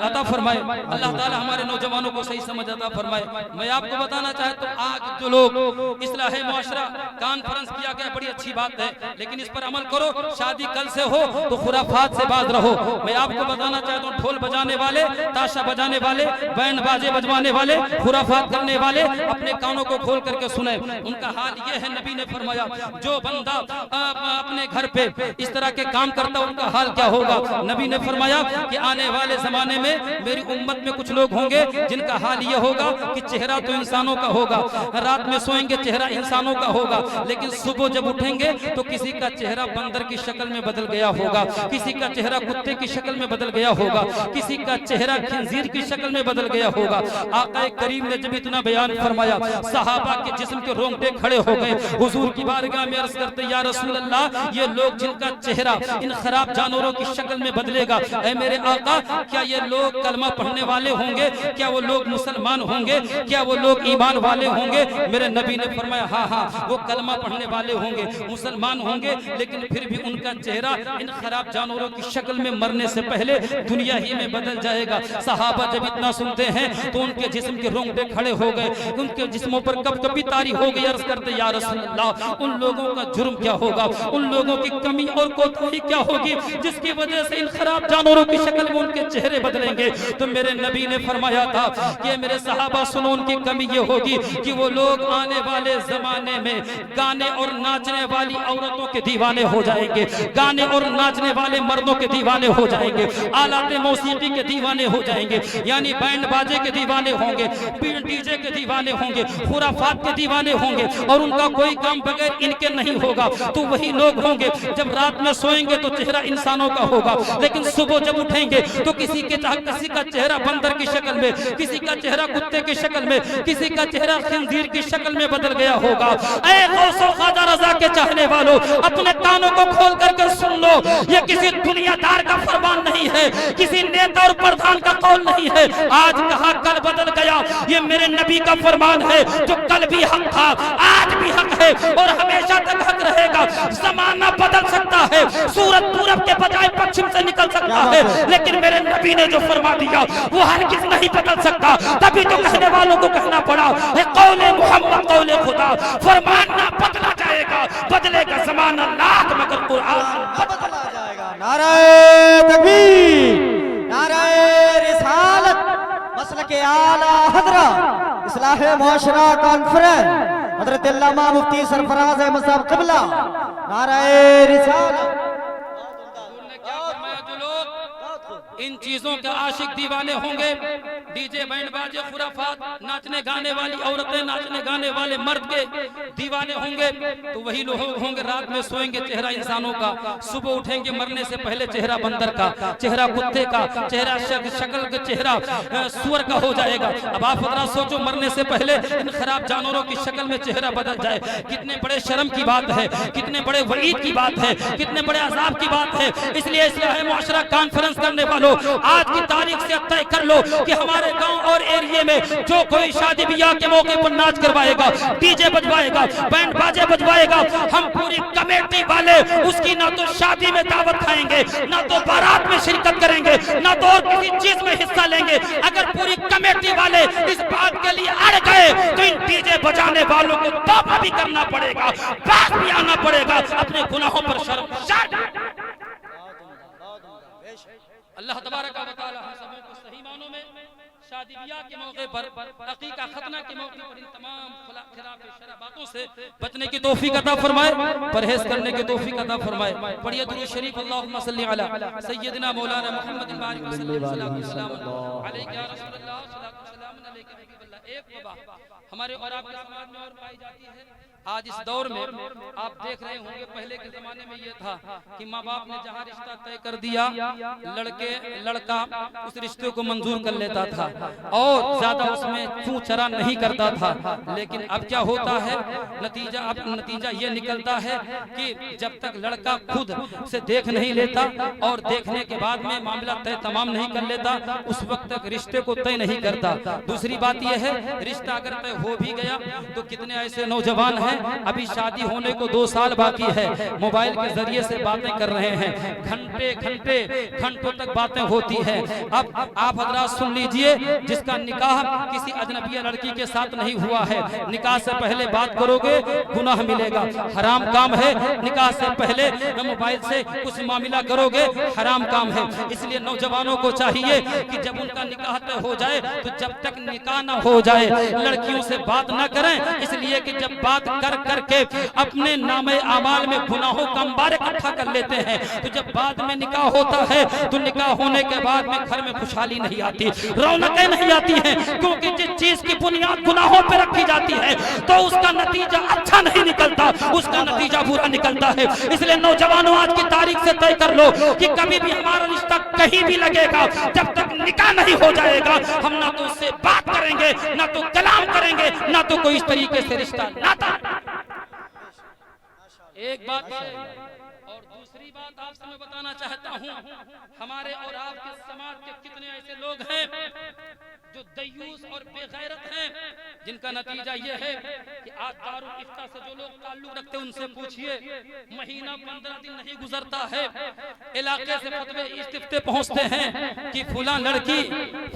Speaker 1: अता फरमाए। अल्लाह ताला हमारे नौजवानों को सही समझ अता फरमाए। मैं आपको बताना चाहता हूँ आज जो लोग इस्लाह मुआशरा कॉन्फ्रेंस किया गया बड़ी अच्छी बात है, लेकिन इस पर अमल करो। शादी कल से हो तो खुराफात से बाज रहो। मैं आपको बताना चाहता हूँ ढोल बजाने वाले, ताशा बजाने वाले, बैंड बाजे बजवाने वाले, खुराफात करने वाले अपने कानों को खोल करके सुने। उनका हाल ये है, नबी ने फरमाया जो बंदा अपने घर पे इस तरह के काम करता उनका हाल क्या होगा। नबी ने फरमाया कि आने वाले जमाने में मेरी उम्मत में कुछ लोग होंगे जिनका हाल ये होगा कि चेहरा तो इंसानों का होगा, रात में सोएंगे चेहरा इंसानों का होगा, लेकिन सुबह जब उठेंगे तो किसी का चेहरा बंदर की शक्ल में बदल गया होगा, किसी का चेहरा कुत्ते की शक्ल में बदल गया होगा, किसी का चेहरा खंजीर की शक्ल में बदल गया होगा। आका करीम ने जब इतना बयान फरमाया सहाबा के जिस्म के रोंगटे खड़े हो गए। हुजूर की बारगाह में अर्ज करते या रसूल अल्लाह ये लोग जिनका चेहरा इन खराब जानवरों की शक्ल में बदलेगा, ऐ मेरे आका क्या ये लोग कलमा पढ़ने वाले होंगे, क्या वो लोग मुसलमान होंगे, क्या वो लोग ईमान वाले होंगे। मेरे नबी ने फरमाया हाँ हाँ वो कलमा पढ़ने वाले होंगे, मुसलमान होंगे, लेकिन फिर भी उनका चेहरा इन खराब जानवरों की शक्ल में मरने से पहले दुनिया ही में बदल जाएगा। सहाबा जब इतना सुनते हैं तो उनके जिस्म के रोंगटे खड़े हो गए, उनके जिस्मों पर कभी तारी हो गई। अर्ज करते या रसूल अल्लाह उन लोगों का जुर्म क्या होगा, उन लोगों की कमी और कोताही क्या होगी जिसकी वजह से इन खराब जानवरों की शक्ल में उनके चेहरे बदलेंगे। तो मेरे नबी ने फरमाया था कि मेरे सहाबा सुनो उनकी कमी ये होगी कि वो लोग आने वाले जमाने में गाने और नाचने वाली औरतों के दीवाने हो जाएंगे, गाने और नाचने वाले मर्दों के दीवाने हो जाएंगे, आलाते मौसीकी के दीवाने हो जाएंगे, यानी बैंड बाजे के दीवाने होंगे, डीजे के दीवाने होंगे, खुराफात के दीवाने होंगे और उनका कोई काम बगैर इनके नहीं होगा। तो वही लोग होंगे जब रात में सोएंगे तो चेहरा इंसानों का होगा, लेकिन सुबह जब उठेंगे तो किसी का चेहरा बंदर की शक्ल में, किसी का चेहरा कुत्ते की शक्ल में, किसी का चेहरा खंजीर की शक्ल में बदल गया होगा। ऐ गौसो ख्वाजा रज़ा के चाहने वालों अपने कानों को खोल करके सुन लो, ये किसी दुनियादार का फरमान नहीं है, किसी नेता और प्रधान का कौल नहीं है। आज कहा कल बदल गया। ये मेरे नबी का फरमान है जो कल भी हक था, आज भी हक है और हमेशा तक हक रहेगा। जमाना बदल सकता है, सूरज पूरब के बजाय पश्चिम से निकल सकता है, लेकिन मेरे नबी ने जो फरमा दिया वो हरगिज़ नहीं बदल सकता। तभी तो कहने वालों को कहना पड़ा है कौले मोहम्मद कौले खुदा, फरमान ना बदला जाएगा, बदलेगा जमाना लाख मगर कुरान
Speaker 3: ना बदला जाएगा। नाराए तकबीर, नाराए रिसालत, मसलके आला हजरा इस्लाह मुआशरा कॉन्फ्रेंस हजरत अल्लामा मुफ्ती सरफराज अहमद साहब क़िबला, नाराए रिसालत।
Speaker 1: इन चीजों के आशिक दीवाने होंगे, डीजे बैंड बाजे खुराफात, नाचने गाने वाली औरतें, नाचने गाने वाले मर्द के दीवाने होंगे। तो वही लोग होंगे रात में सोएंगे चेहरा इंसानों का, सुबह उठेंगे मरने से पहले चेहरा बंदर का, चेहरा कुत्ते का, चेहरा शक्ल का चेहरा सुअर का हो जाएगा। अब आप जरा सोचो, मरने से पहले इन खराब जानवरों की शक्ल में चेहरा बदल जाए, कितने बड़े शर्म की बात है, कितने बड़े वईद की बात है, कितने बड़े अजाब की बात है। इसलिए इस्लाह मुआशरा कॉन्फ्रेंस करने वालों, आज की तारीख से तय कर लो कि हमारे गांव और एरिया में जो कोई शादी ब्याह के मौके पर नाच करवाएगा, डीजे बजवाएगा, बैंड बाजे बजवाएगा, हम पूरी कमेटी वाले उसकी ना तो शादी में दावत खाएंगे, ना तो बारात में शिरकत करेंगे, ना तो और किसी चीज में हिस्सा लेंगे। अगर पूरी कमेटी वाले इस बात के लिए अड़ गए तो इन डीजे बजाने वालों को तौबा भी करना पड़ेगा, पास भी आना पड़ेगा, अपने गुनाहों पर शर्मसार। अल्लाह तबारक व तआला हम सबों को सही मानों में शादी ब्याह के मौके पर, अकीका खतना के मौके पर इन तमाम खिलाफ शरअ बातों से बचने की तौफीक अता फरमाए, परहेज करने की तौफीक अता फरमाए। पढ़िए दुरूद शरीफ, अल्लाहुम्मा सल्ली अला सय्यिदना मौलाना मुहम्मद बारिक वसल्लम अलैहि या रसूलल्लाह सल्लल्लाहु अलैहि वसल्लम। एक वबा हमारे और आपके समाज में और पाई जाती है आज इस दौर में। आप देख रहे होंगे पहले के जमाने में ये था कि माँ बाप ने जहाँ रिश्ता तय कर दिया, लड़का उस रिश्ते को मंजूर कर लेता था और ज्यादा उसमें चूं चरा नहीं करता था। लेकिन अब क्या होता है, नतीजा ये निकलता है कि जब तक लड़का खुद से देख नहीं लेता और देखने के बाद में मामला तय तमाम नहीं कर लेता, उस वक्त तक रिश्ते को तय नहीं करता। दूसरी बात यह है, रिश्ता अगर तय हो भी गया तो कितने ऐसे नौजवान हैं अभी शादी होने को 2 साल बाकी है, मोबाइल के जरिए से बातें कर रहे हैं, घंटों तक बातें होती हैं। अब आप हजरात सुन लीजिए, जिसका निकाह किसी अजनबी लड़की के साथ नहीं हुआ है, निकाह से पहले बात करोगे गुनाह मिलेगा, हराम काम है। निकाह से पहले मोबाइल से कुछ मामला करोगे, हराम काम है। इसलिए नौजवानों को चाहिए कि जब उनका निकाह तय हो जाए तो जब तक निकाह ना हो जाए लड़कियों से बात ना करें, इसलिए कि जब बात कर करके अपने नामे आमाल में गुनाहों का अंबार इकट्ठा कर लेते हैं, तो जब बाद में निकाह होता है तो निकाह होने के बाद में घर में खुशहाली नहीं आती, रौनकें नहीं आती हैं, क्योंकि जिस चीज की बुनियाद गुनाहों पे रखी जाती है तो उसका नतीजा अच्छा नहीं निकलता, उसका नतीजा बुरा निकलता है। इसलिए नौजवानों, आज की तारीख से तय कर लो कि कभी भी हमारा रिश्ता कहीं भी लगेगा, जब तक निकाह नहीं हो जाएगा हम ना तो उससे बात करेंगे, ना तो कलाम करेंगे, ना तो कोई इस तरीके से रिश्ता नाता। एक बात और दूसरी बात आपसे मैं बताना चाहता हूँ, हमारे और आपके समाज के कितने ऐसे लोग हैं जो दयूस और बेगैरत हैं, जिनका नतीजा ये है कि आज दारुल इफ्ता से जो लोग ताल्लुक रखते हैं उनसे पूछिए, महीना 15 दिन नहीं गुजरता है, इलाके से फतवे इस्तिफ्ते पहुंचते हैं कि फुला लड़की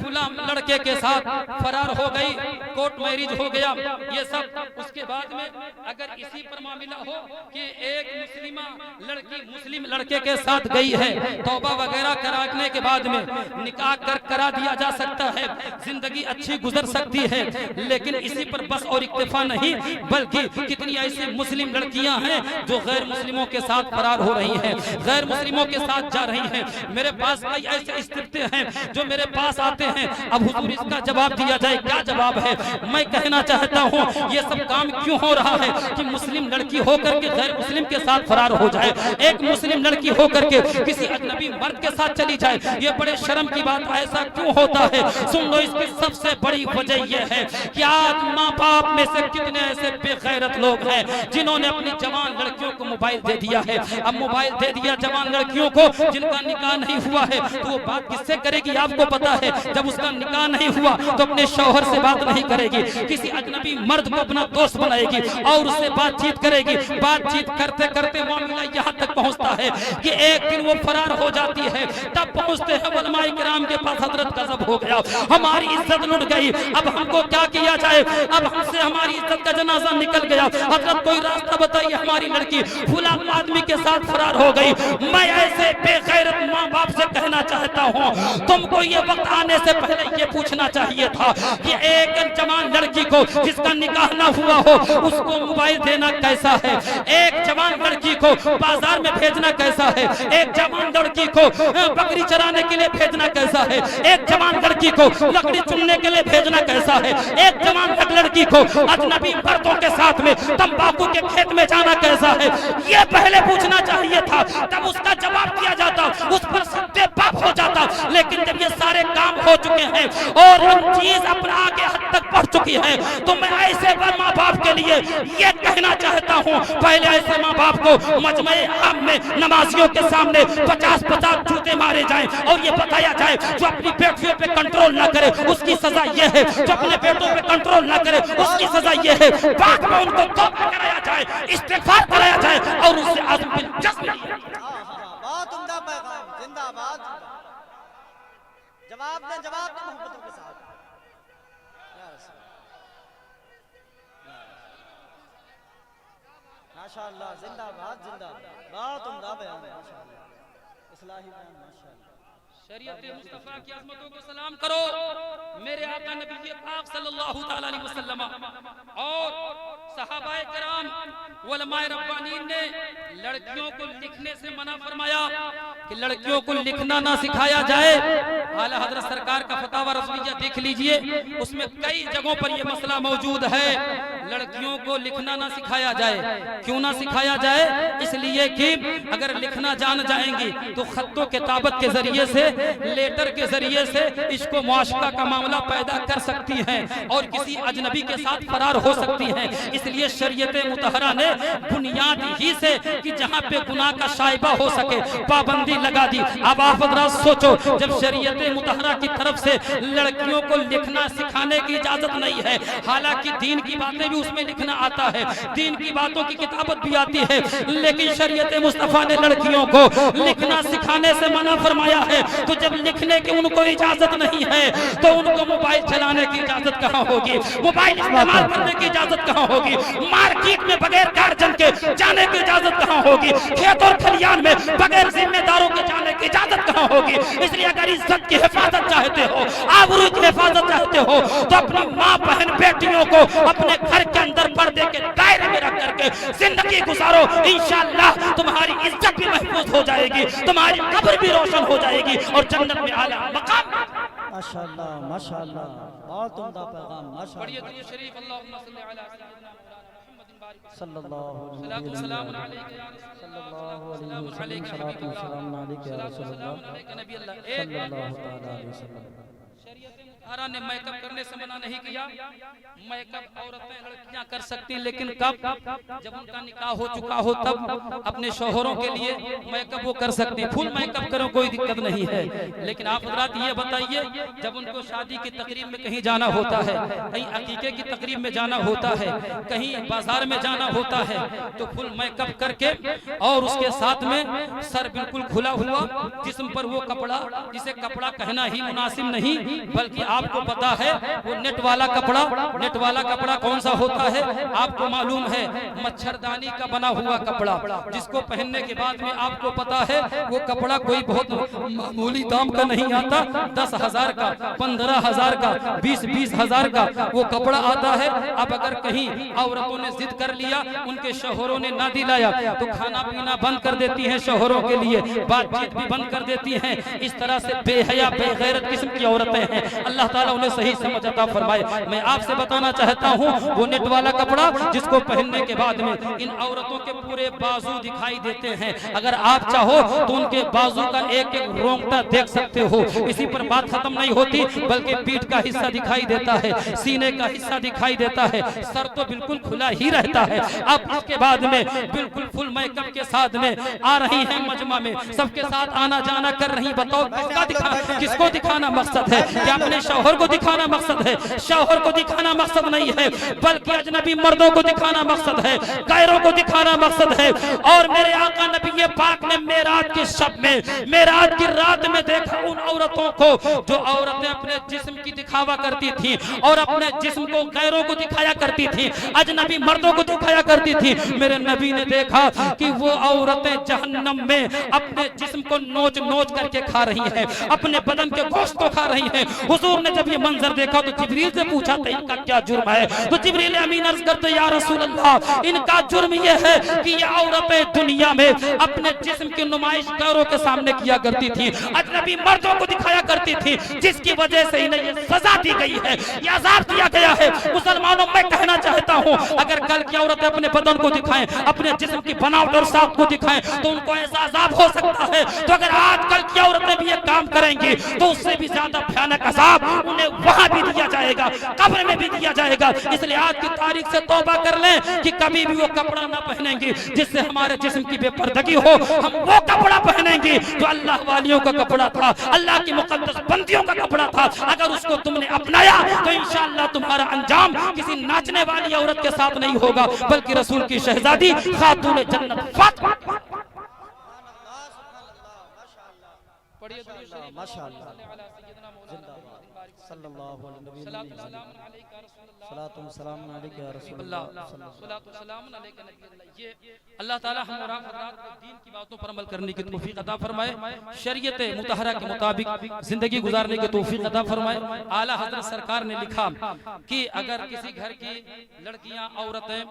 Speaker 1: फुला लड़के के साथ फरार हो गई, कोर्ट मैरिज हो गया, ये सब। उसके बाद में अगर इसी पर मामला हो कि एक मुस्लिमा लड़की मुस्लिम लड़के के साथ गई है, तौबा वगैरह कराने के बाद में निकाह करा दिया जा सकता है, जिंदगी अच्छी गुजर सकती है। लेकिन इसी पर बस और इक्तिफा नहीं, बल्कि कितनी ऐसी मुस्लिम लड़कियां हैं जो गैर मुस्लिमों के साथ फरार हो रही हैं, गैर मुस्लिमों के साथ जा रही हैं। मेरे पास कई ऐसे इस्तिफ्ते हैं जो मेरे पास आते हैं। अब हुजूर इसका जवाब दिया जाए, क्या जवाब है? मैं कहना चाहता हूँ ये सब काम क्यों हो रहा है कि मुस्लिम लड़की होकर के गैर मुस्लिम के साथ फरार हो जाए, एक मुस्लिम लड़की होकर के किसी अजनबी मर्द के साथ चली जाए, ये बड़े शर्म की बात। ऐसा क्यों होता है? सुन लो, इसकी सबसे बड़ी वजह यह है कि आज माँ बाप में से कितने ऐसे बेगैरत लोग हैं जिन्होंने अपनी जवान लड़कियों को मोबाइल दे दिया है। अब मोबाइल दे दिया जवान लड़कियों को जिनका निकाह नहीं हुआ है, तो वो बात किससे करेगी आपको पता है। जब उसका निकाह नहीं हुआ तो अपने शौहर से बात नहीं करेगी, किसी अजनबी मर्द को अपना दोस्त बनाएगी और उससे बातचीत करेगी। बातचीत करते करते मामला यहाँ तक पहुँचता है कि एक दिन वो फरार हो जाती है। तब पहुँचते हैं उलमाए किराम के पास, हजरत गजब हो गया, हमारी इज्जत लुट गई, अब हमको क्या किया जाए, अब हमसे हमारी इज्जत का जनाजा निकल गया। हजरत कोई रास्ता बताइए, हमारी लड़की फुला आदमी के साथ फरार हो गई। मैं ऐसे बेगैरत माँ बाप से कहना चाहता हूँ, तुमको ये वक्त आने से पहले ये पूछना चाहिए था कि एक जवान लड़की को जिसका निकाह ना हुआ हो उसको मोबाइल देना कैसा है, एक जवान लड़की को बाजार में भेजना कैसा है, एक जवान लड़की को बकरी चराने के लिए भेजना कैसा है, एक जवान लड़की को लकड़ी चुनने के लिए भेजना कैसा है, एक जवान लड़की को अजनबी मर्दों के साथ में तंबाकू के खेत में जाना कैसा है, ये पहले पूछना चाहिए था। तब उसका जवाब दिया जाता, उस पर सत्य बाप हो जाता। लेकिन जब ये सारे काम हो चुके हैं और हम चीज अपना आगे हद तक पहुंच चुकी है, तो मैं ऐसे माँ बाप के लिए ये कहना चाहता हूँ, पहले ऐसे माँ बाप को मजमे आम में नमाजियों के सामने 50-50 जूते मारे जाएं और ये बताया जाए जो अपनी बेटियों पे कंट्रोल ना करे उसकी सजा ये है, जो अपने बेटों पे कंट्रोल ना करे उसकी सजा ये है। बाद में उनको तौबा कराया जाए, इस्तिग़फ़ार कराया जाए और उससे आज़म बिन जज़्म
Speaker 3: बहुत उम्दा पैगाम, जिंदाबाद। जवाब दें मोहब्बतों के साथ। माशाअल्लाह, जिंदाबाद जिंदाबाद, बहुत उम्दा बयान, माशाअल्लाह, इस्लाही बयान, माशाअल्लाह।
Speaker 1: शरीयत मुस्तफा की अज़मतों को सलाम करो मेरे आका नबी पाक सल्लल्लाहु तआला अलैहि वसल्लम और सहाबाए किराम उलमाए रब्बानीन ने लड़कियों को लिखने से मना फरमाया कि लड़कियों को लिखना ना सिखाया जाए। आला हजरत सरकार का फतावा रसूलिया देख लीजिए, उसमें कई जगहों पर यह मसला मौजूद है, लड़कियों को लिखना ना सिखाया जाए। क्यों ना सिखाया जाए? इसलिए कि अगर लिखना जान जाएंगी तो खत्तो किताबत के जरिए से, लेटर के जरिए से इसको मुआशका का मामला पैदा कर सकती हैं और किसी अजनबी के साथ फरार हो सकती हैं। इसलिए शरीयत मुतहरा ने बुनियाद ही से कि जहाँ पे गुनाह का शाइबा हो सके पाबंदी लगा दी। अब आप हज़रात सोचो, जब शरीयत मुतहरा की तरफ से लड़कियों को लिखना सिखाने की इजाजत नहीं है, हालांकि दीन की बातें भी उसमें लिखना आता है, दीन की बातों की किताबत भी आती है, लेकिन शरीयत मुस्तफा ने लड़कियों को लिखना सिखाने से मना फरमाया है। तो जब लिखने की उनको इजाजत नहीं है तो उनको मोबाइल चलाने की इजाजत कहाँ होगी, मोबाइल इस्तेमाल करने की इजाजत कहाँ होगी, मार्केट में बगैर गार्जियन के जाने की इजाजत कहाँ होगी, खेत और खलियान में बगैर जिम्मेदारों के जाने की इजाजत कहाँ होगी। इसलिए अगर इज्जत की हिफाजत चाहते हो, आबरू की हिफाजत चाहते हो, तो अपनी माँ बहन बेटियों को अपने घर के अंदर पर्दे के दायरे में रख करके जिंदगी गुजारो। इंशाअल्लाह तुम्हारी इज्जत भी महफूज हो जाएगी, तुम्हारी कब्र भी रोशन हो जाएगी और जन्नत में आला मकाम।
Speaker 3: माशाअल्लाह माशाअल्लाह, बहुत उम्दा पैगाम, माशाअल्लाह।
Speaker 1: शरीफ अल्लाहुम्मा सल्ली अला सय्यिदिना मुहम्मदिन बारिक
Speaker 3: सल्लल्लाहु
Speaker 1: सलातु सलाम अलैका या
Speaker 3: सल्लल्लाहु अलैहि वसल्लम, सलाम अलैका या रसूल अल्लाह,
Speaker 1: नबी अल्लाह।
Speaker 3: सल्लल्लाहु तआला अलैहि वसल्लम।
Speaker 1: शरीयत मुतहरा ने मेकअप करने से मना नहीं किया। मेकअप औरतें लड़कियां कर सकती, लेकिन कब? जब उनका निकाह हो चुका हो तब अपने शौहरों के लिए मेकअप वो कर सकती। फुल मेकअप करो कोई दिक्कत नहीं है, लेकिन आप हज़रात ये बताइए, जब उनको शादी की तकरीब में कहीं जाना होता है, कहीं अकीके की तकरीब में जाना होता है, कहीं बाजार में जाना होता है, तो फुल मेकअप करके और उसके साथ में सर बिल्कुल खुला हुआ, जिस्म पर वो कपड़ा जिसे कपड़ा कहना ही मुनासिब नहीं, बल्कि आपको पता है वो नेट वाला कपड़ा। नेट वाला कपड़ा कौन सा होता है आपको मालूम है? मच्छरदानी का बना हुआ कपड़ा, जिसको पहनने के बाद में आपको पता है वो कपड़ा कोई बहुत मामूली दाम का नहीं आता, 10,000 का, 15,000 का, 20,000 का वो कपड़ा आता है। अब अगर कहीं औरतों ने जिद कर लिया, उनके शौहरों ने ना दिलाया, तो खाना पीना बंद कर देती हैं शौहरों के लिए, बातचीत भी बंद कर देती हैं। इस तरह से बेहया बेगैरत किस्म की औरतें हैं, अल्लाह ताला उन्हें सही समझ अता फरमाए। मैं आपसे बताना चाहता हूँ वो नेट वाला कपड़ा जिसको पहनने के बाद में इन औरतों के पूरे बाजू दिखाई देते हैं, अगर आप चाहो तो उनके बाजू का एक एक रोंगटा देख सकते हो। इसी पर बात खत्म नहीं होती, बल्कि पीठ का हिस्सा दिखाई देता है, सीने का हिस्सा दिखाई देता है, सर तो बिल्कुल खुला ही रहता है। अब इसके बाद में बिल्कुल फुल मेकअप के साथ में आ रही हैं मजमा में, सबके साथ आना जाना कर रही। बताओ किसको दिखाना मकसद है? क्या अपने शौहर को दिखाना मकसद है? शौहर को दिखाना मकसद नहीं है, बल्कि अजनबी मर्दों को दिखाना मकसद है, गैरों को दिखाना मकसद है। और मेरे आका नबी पाक ने मेराज के शब में, मेराज की रात में देखा उन औरतों को जो औरतें अपने जिस्म की दिखावा करती थी और अपने जिस्म को गैरों को दिखाया करती थी, अजनबी मर्दों को दिखाया करती थी। मेरे नबी ने देखा कि वो औरतें जहन्नम में अपने जिस्म को नोच नोच करके खा रही हैं, अपने बदन के गोश्त को खा रही हैं। हुजूर ने जब ये मंजर देखा तो जिब्रील से पूछा था इनका क्या जुर्म है? तो जिब्रील अमीन अर्ज करते या रसूल अल्लाह, इनका जुर्म ये है कि ये औरतें दुनिया में अपने जिस्म की नुमाइश गैरों के सामने किया करती थी, अजनबी मर्दों को दिखाया करती थी, जिसकी वजह से इन्हें ये सजा दी गई है, ये अजाब दिया गया है। मुसलमानों, मैं कहना चाहता हूँ अगर कल की औरतें अपने बदन को दिखाएं, अपने जिस्म की बनावट और साख को दिखाएं तो उनको ऐसा अजाब हो सकता है। तो अगर आज कल की औरतें भी ये काम करेंगी तो उससे भी ज्यादा भयानक अजाब उन्हें वहां भी दिया जाएगा, कब्र में भी दिया जाएगा। इसलिए आज की तारीख से तौबा कर लें कि कभी भी वो कपड़ा ना पहनेंगे जिससे हमारे जिस्म की बेपर्दगी हो। हम वो कपड़ा पहनेंगे जो अल्लाह वालियों का कपड़ा था, अल्लाह की मुकद्दस बंदियों का कपड़ा था। अगर उसको तुमने अपनाया तो इंशाअल्लाह तुम्हारा अंजाम किसी नाचने वाली औरत के साथ नहीं होगा, बल्कि रसूल की शहजादी खातून जन्नत फातिमा।
Speaker 3: माशाअल्लाह सल्लल्लाहु अलैहि वसल्लम सलातुम सलाम अलैका या रसूल अल्लाह सलातुम सलाम अलैका नबी अल्लाह। ये
Speaker 1: अल्लाह ताला हम और आप हज़रात को दीन की बातों पर अमल करने की तौफीक अता फरमाए, शरीयत मुतहरा के मुताबिक जिंदगी गुजारने की तौफीक अता फरमाए। आला हज़रत सरकार ने लिखा कि अगर किसी घर की लड़कियां औरतें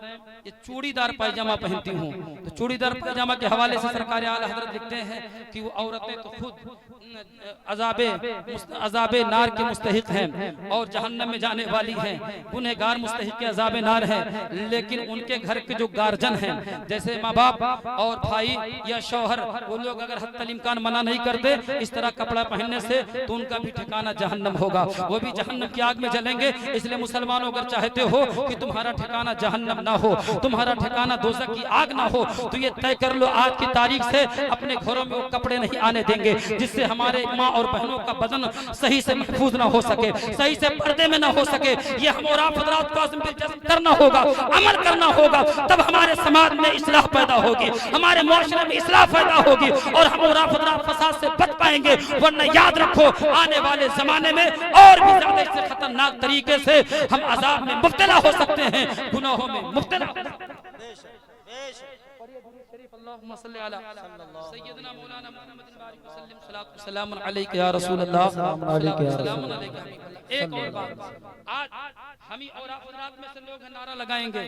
Speaker 1: ये चूड़ीदार पायजामा पहनती हूँ तो चूड़ीदार पायजामा के हवाले से सरकार आला हज़रत लिखते हैं कि वो औरतें तो खुद अज़ाबे नार के मुस्तहिक हैं और जहन्नम में जाने वाली हैं, गुनहगार मुस्तहिक के अज़ाबे नार हैं। लेकिन उनके घर के जो गार्जियन हैं, जैसे माँ बाप और भाई या शौहर, वो लोग अगर हत्तल इम्कान मना नहीं करते इस तरह कपड़ा पहनने से तो उनका भी ठिकाना जहन्नम होगा, वो भी जहन्नम की आग में जलेंगे। इसलिए मुसलमानों अगर चाहते हो कि तुम्हारा ठिकाना जहन्नम ना हो, तुम्हारा ठिकाना दोज़ख की आग ना हो, तो ये तय कर लो आज की तारीख से अपने घरों में वो कपड़े नहीं आने देंगे जिससे हमारे माँ और बहनों का बदन सही से महफूज ना हो सके, सही से पर्दे में ना हो सके। ये हम और आप हज़रात को करना होगा, अमल करना होगा, तब हमारे समाज में इस्लाह पैदा होगी, हमारे मुआशरे में इस्लाह पैदा होगी और हम और आप हज़रात फसाद से बच पाएंगे। वरना याद रखो आने वाले जमाने में और भी ज्यादा इससे खतरनाक तरीके से हम अजाब में मुब्तला हो सकते हैं, गुनाहों में मुब्तला। अल्लाहुम्मा सल्ली अला सय्यदना मौलाना मुहम्मद बारिक वसल्लम सलाम अलैका या रसूल अल्लाह सलाम अलैका। एक और बात, आज हम ही और आप हज़रात में से लोग नारा लगाएंगे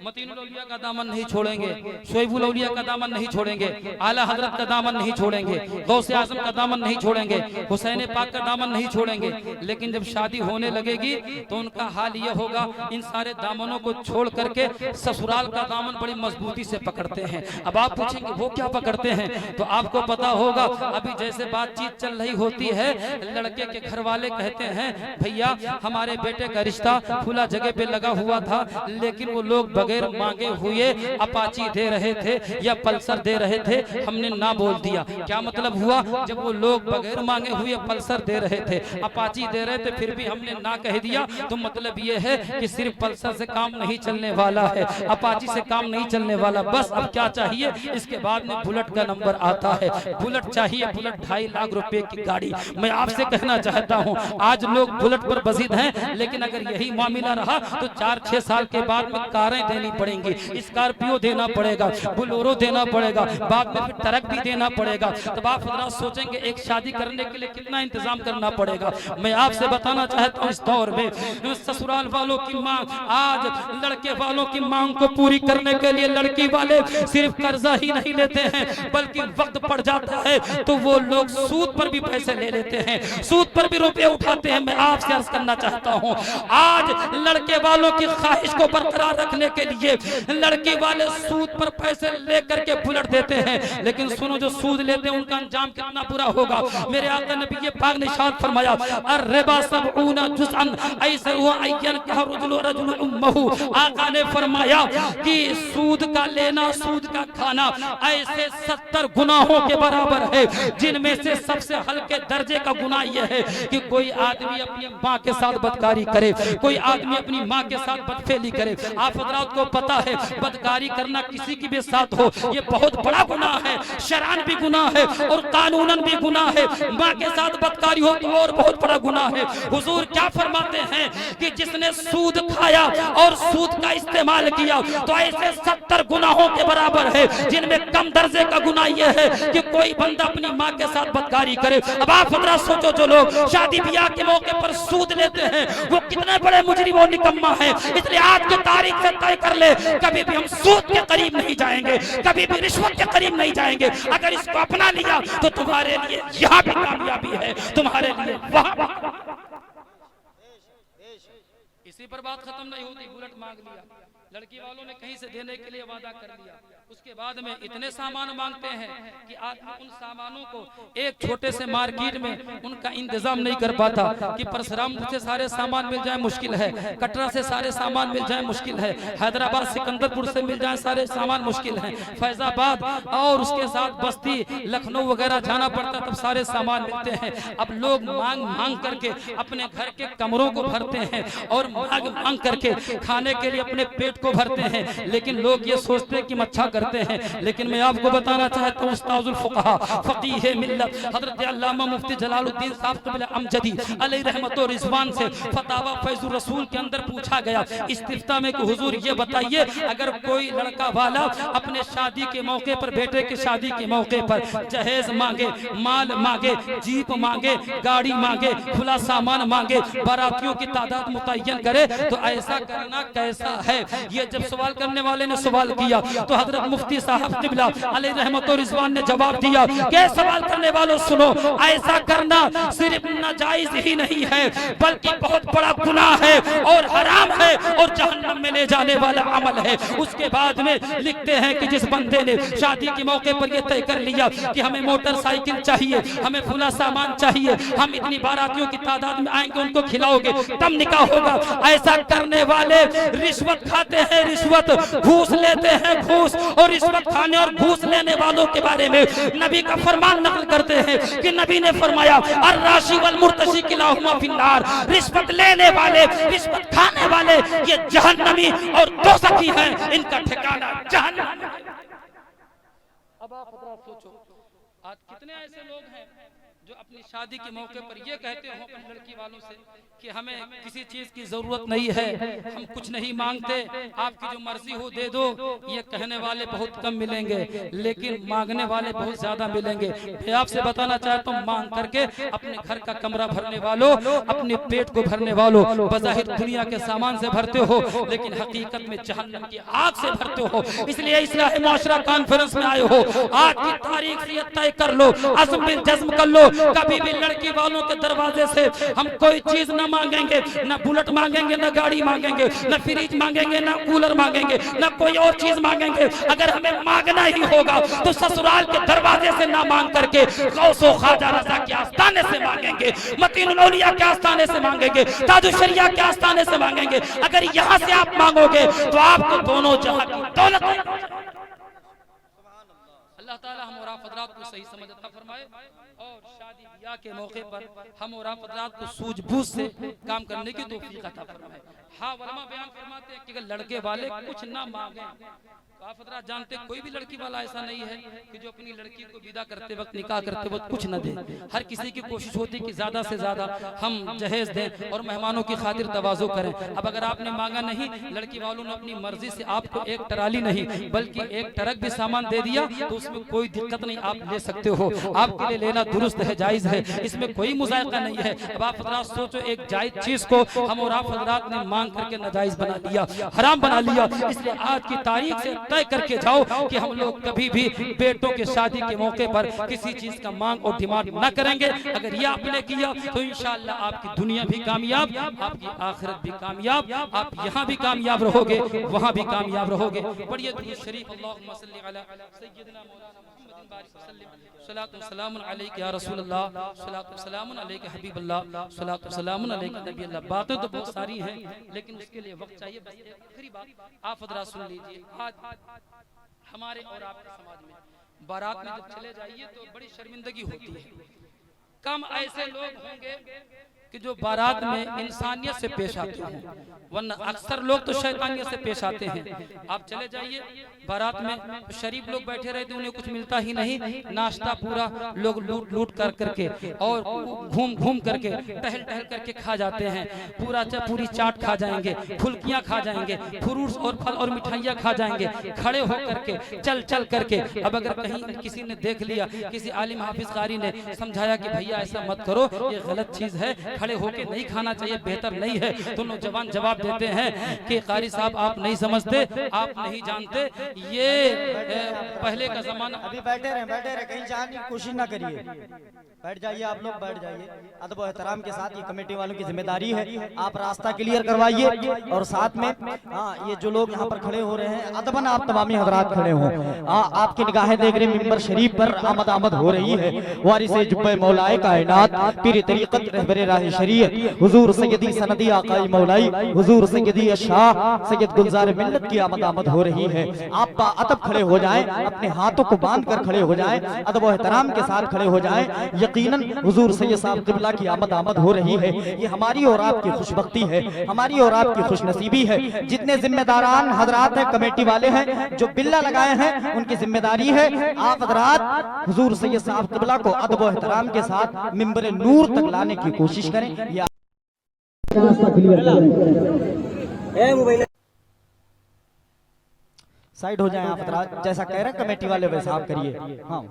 Speaker 1: मतीनुल औलिया का दामन नहीं छोड़ेंगे, शुएबुल औलिया का दामन नहीं छोड़ेंगे, आला हजरत का दामन नहीं छोड़ेंगे, गौसे आज़म का दामन नहीं छोड़ेंगे, हुसैन पाक का दामन नहीं छोड़ेंगे। लेकिन जब शादी होने लगेगी तो उनका हाल ये होगा इन सारे दामनों को छोड़ करके ससुराल का दामन बड़ी मजबूती से पकड़ते हैं। अब आप पूछेंगे वो क्या पकड़ते हैं, तो आपको पता होगा अभी जैसे बातचीत चल रही होती है, लड़के के घर वाले कहते हैं भैया हमारे बेटे का रिश्ता खुला जगह पे लगा हुआ था, लेकिन वो लोग बगैर मांगे हुए अपाची दे रहे थे या पल्सर दे रहे थे, हमने ना बोल दिया। क्या मतलब हुआ? जब वो लोग बगैर मांगे हुए पल्सर दे रहे थे, अपाची दे रहे थे, फिर भी हमने ना कह दिया, तो मतलब ये है कि सिर्फ पल्सर से काम नहीं चलने वाला है, अपाची से काम नहीं चलने वाला। बस अब क्या चाहिए? इसके बाद में बुलेट का नंबर आता है, बुलेट चाहिए, बुलेट 2.5 लाख रुपए की गाड़ी। मैं आपसे कहना चाहता हूँ आज लोग बुलेट पर बजीद हैं, लेकिन अगर यही मामला रहा तो 4-6 साल के बाद में कारें देनी पड़ेंगी, स्कॉर्पियो देना पड़ेगा, बुलोरो देना पड़ेगा, बाद में फिर ट्रक भी देना पड़ेगा। तब आप हज़रात सोचेंगे एक शादी करने के लिए कितना इंतजाम करना पड़ेगा। मैं आपसे बताना चाहता हूँ इस दौर में ससुराल वालों की मांग, आज लड़के वालों की मांग को पूरी करने के लिए लड़की वाले सिर्फ कर्जा ही नहीं लेते हैं बल्कि वक्त पड़ जाता है तो वो लोग सूद पर भी पैसे ले लेते हैं, सूद पर भी रुपए उठाते हैं। मैं आपसे अर्ज करना चाहता हूँ, आज लड़के वालों की ख्वाहिश को बरकरार रखने के लिए लड़की वाले सूद पर पैसे लेकर के बुलेट देते हैं, लेकिन सुनो जो सूद लेते हैं उनका अंजाम कितना बुरा होगा। मेरे आका नबी पाक ने इरशाद फरमाया, अर्रिबा सबऊना जुज़अन ऐसा हुआ अय्यन का रजुल रजुल उम्महु। आका ने फरमाया कि सूद का लेना, सूद का खाना ऐसे 70 गुनाहों के बराबर है, जिनमें से सबसे हल्के दर्जे का गुनाह यह है कि कोई आदमी अपनी माँ के साथ बदकारी करे, कोई आदमी अपनी माँ के साथ बदफेली करे। आप हजरात को पता है बदकारी करना किसी की भी साथ हो ये बहुत बड़ा गुनाह है, शरअन भी गुनाह है और कानूनन भी गुनाह है। माँ के साथ बदकारी हो तो और बहुत बड़ा गुनाह है। हुजूर क्या फरमाते हैं कि जिसने सूद खाया और सूद का इस्तेमाल किया तो ऐसे 70 गुनाहों के बराबर है, जिनमें कम दर्जे का गुनाह यह है कि कोई बंदा अपनी माँ के साथ बदकारी करे। अब आप हजरात सोचो, जो लोग शादी ब्याह के मौके पर सूद लेते हैं वो कितने बड़े मुजरिम और निकम्मा है। इसलिए आज की तारीख से तय कर ले, कभी भी हम सूद के करीब नहीं जाएंगे, कभी भी रिश्वत के करीब नहीं जाएंगे। अगर इसको अपना लिया तो तुम्हारे लिए यहाँ भी कामयाबी है, तुम्हारे लिए वहां। इसी पर बात खत्म नहीं होती। बुलेट मांग लिया, लड़की वालों ने कहीं से देने के लिए वादा कर लिया, उसके बाद में इतने सामान मांगते हैं कि आदमी उन सामानों को एक छोटे से मार्केट में उनका इंतजाम नहीं कर पाता कि परशुरामपुर से सारे सामान मिल जाए मुश्किल है, कटरा से सारे सामान मिल जाए मुश्किल है, हैदराबाद सिकंदरपुर से मिल जाए सारे सामान मुश्किल है, फैजाबाद और उसके साथ बस्ती लखनऊ वगैरह जाना पड़ता तब सारे सामान मिलते हैं। अब लोग मांग मांग करके अपने घर के कमरों को भरते हैं और मांग मांग करके खाने के लिए अपने पेट को भरते हैं, लेकिन लोग ये सोचते हैं कि अच्छा करते हैं। लेकिन मैं आपको बताना चाहता हूँ, उस्ताजुल फुक़हा फ़क़ीह मिल्लत हज़रत अल्लामा मुफ्ती जलालुद्दीन साहब क़िबला अमजदी अलैहि रहमत व रिज़वान से फतावा फैज़ुर रसूल के अंदर पूछा गया इस्तिफ्ता में कि हुजूर ये बताइए, अगर कोई लड़का वाला अपने शादी के मौके पर, बेटे की शादी के मौके पर जहेज मांगे, माल मांगे, जीप मांगे, गाड़ी मांगे, खुला सामान मांगे, बारातियों की तादाद मुतय्यन करे तो ऐसा करना कैसा है? ये जब सवाल करने वाले ने सवाल किया तो हजरत मुफ्ती साहब क़िबला अलैहि रहमत व रिज़वान ने जवाब दिया कि सवाल करने वालों सुनो, ऐसा करना सिर्फ नाजायज ही नहीं है बल्कि बहुत बड़ा गुनाह है और हराम है और जहन्नम में ले जाने वाला अमल है। उसके बाद में लिखते हैं कि जिस बंदे ने शादी के मौके पर यह तय कर लिया कि हमें मोटरसाइकिल चाहिए, हमें फुला सामान चाहिए, हम इतनी बारातियों की तादाद में आएंगे, उनको खिलाओगे तब निकाह होगा, ऐसा करने वाले रिश्वत खाते हैं, रिश्वत घूस लेते हैं, घूस। और रिश्वत खाने और घूस लेने वालों के बारे में नबी का फरमान नकल करते हैं कि नबी ने फरमाया अर्राशी वल मुर्तशी किलाहुमा फिन्नार, रिश्वत लेने वाले, रिश्वत खाने वाले ये जहन्नमी और दोज़खी हैं, इनका ठिकाना जहन्नम। अब आप सोचो आज कितने ऐसे लोग हैं जो अपनी शादी के मौके पर ये कहते हो अपनी लड़की वालों से कि हमें किसी चीज की जरूरत नहीं है, हम कुछ नहीं मांगते, आपकी जो मर्जी हो दे दो। ये कहने वाले बहुत कम मिलेंगे, लेकिन मांगने वाले बहुत ज्यादा मिलेंगे। मैं आपसे बताना चाहता हूँ, मांग करके अपने घर का कमरा भरने वालों, अपने पेट को भरने वालों, बज़ाहिर दुनिया के सामान से भरते हो लेकिन हकीकत में जहन्नम की आग से भरते हो। इसलिए इस्लाह मुआशरा कॉन्फ्रेंस में आए हो, आज की तारीख से तय कर लो, अज़्म बिल जज़्म कर लो, कभी भी लड़की वालों के दरवाजे से हम कोई चीज न मांगेंगे, न बुलेट मांगेंगे, न गाड़ी मांगेंगे, न फ्रिज मांगेंगे, न कूलर मांगेंगे, न कोई और चीज मांगेंगे। अगर हमें मांगना ही होगा तो ससुराल के दरवाजे से ना मांग करके गौसो ख्वाजा रज़ा के आस्थाने से मांगेंगे, मतीनुल औलिया के आस्थाने से मांगेंगे, ताजुश शरिया के आस्थाने से मांगेंगे। अगर यहाँ से आप मांगोगे तो आपको दोनों जहां की दौलत। अल्लाह ताला हम और आप हज़रात को सही समझ अता फरमाए और शादी ब्याह के मौके पर हम और आप हज़रात को सूझबूझ से काम करने की तौफीक अता फरमाए। हाँ, उलमा बयान फरमाते हैं कि अगर लड़के वाले कुछ ना मांगे तो आप हज़रात जानते कोई भी लड़की वाला ऐसा नहीं है कि जो अपनी लड़की को विदा करते वक्त, निकाह करते वक्त कुछ न दे। हर किसी की कोशिश होती है कि ज्यादा से ज्यादा हम जहेज दें और मेहमानों की खातिर तवाज़ो करें। अब अगर आपने मांगा नहीं, लड़की वालों ने अपनी मर्जी से आपको एक ट्राली नहीं बल्कि एक ट्रक भी सामान दे दिया तो उसमें कोई दिक्कत नहीं, आप ले सकते हो, आपके लिए लेना दुरुस्त है, जायज है, इसमें कोई मुज़ायका नहीं है। अब आप हज़रात सोचो, एक जायज चीज को हम और आप हज़रात ने मांग करके नाजायज बना लिया, हराम बना लिया। इसलिए आज की तारीख से तय करके जाओ कि हम लोग कभी भी बेटों के शादी के मौके पर किसी चीज का मांग और डिमांड न करेंगे। अगर ये आपने किया तो इंशाअल्लाह आपकी दुनिया भी कामयाब, आपकी आखिरत भी कामयाब, आप यहाँ भी कामयाब रहोगे, वहाँ भी कामयाब रहोगे। पढ़िए दुरूद शरीफ, अल्लाहुम्मा सल्ली अला सय्यिदिना मौलाना मुहम्मदिन बारिक वसल्लम, सलातु सलामुन अलैका या रसूलल्लाह, सलातु सलामुन अलैका हबीबल्लाह, सलातु सलामुन अलैका नबील्लाह। बातें तो बहुत सारी हैं, लेकिन उसके लिए वक्त चाहिए। बस एक आखिरी बात आप हजरात सुन लीजिए। आज हमारे और आपके समाज में बारात में जब चले जाइए तो बड़ी शर्मिंदगी होती है। कम ऐसे लोग होंगे कि जो बारात में इंसानियत से पेश आते हैं, वरना अक्सर लोग तो शैतानियत से पेश आते हैं। आप चले जाइए बारात में, तो शरीफ लोग बैठे रहते, उन्हें कुछ मिलता ही नहीं। नाश्ता पूरा लोग लूट लूट कर करके और घूम घूम करके टहल टहल करके खा जाते हैं। पूरी चाट खा जाएंगे, फुल्कियां खा जाएंगे, फ्रूट्स और फल और मिठाइयाँ खा जाएंगे, खड़े होकर के चल चल करके। अब अगर कहीं किसी ने देख लिया, किसी आलिम हाफिज कारी ने समझाया कि भैया ऐसा मत करो, ये गलत चीज है, खड़े होके नहीं खाना चाहिए, बेहतर नहीं है, तो नौजवान जवाब देते हैं कि कारी साहब आप नहीं समझते, आप नहीं जानते, ये पहले का जमाना।
Speaker 4: अभी बैठे रहे, कहीं जाने की कोशिश ना करिए, बैठ जाइए, आप लोग बैठ जाइए अदब और एहतराम के साथ। ये कमेटी वालों की जिम्मेदारी है, आप रास्ता क्लियर करवाइए। और साथ में हाँ, ये जो लोग यहाँ पर खड़े हो रहे हैं, अदबन आप तमामी हजरात खड़े हों। आपकी निगाहें देख रहे मिंबर शरीफ पर आमद हो रही है। वारिसे जुब्बे मौलाए कायनात, पीर तरीक़त रहबरे राह शरीयत, हुजूर सैयदी सनदी आकाई मौलाई, हुजूर सैयदी शाह सैयद गुलजार मिल्लत की आमद हो रही है। आप अदब खड़े हो जाएं, अपने हाथों को बांध कर खड़े हो जाएं, अदब और एहतराम के साथ खड़े हो जाएं। यकीनन हुजूर सैयद साहब क़िबला की आमद हो रही है। ये हमारी और आपकी खुशबख्ती है, हमारी और आपकी खुशनसीबी है। जितने जिम्मेदारान हजरात हैं, कमेटी वाले हैं, जो बिल्ला लगाए हैं, उनकी जिम्मेदारी है आप हजरात हुजूर सैयद साहब क़िबला को अदब और एहतराम के साथ मिंबर नूर तक लाने की कोशिश करें। या साइड हो जाएं आप हजरात, जैसा कह रहे हैं कमेटी वाले वैसा आप करिए। हाँ,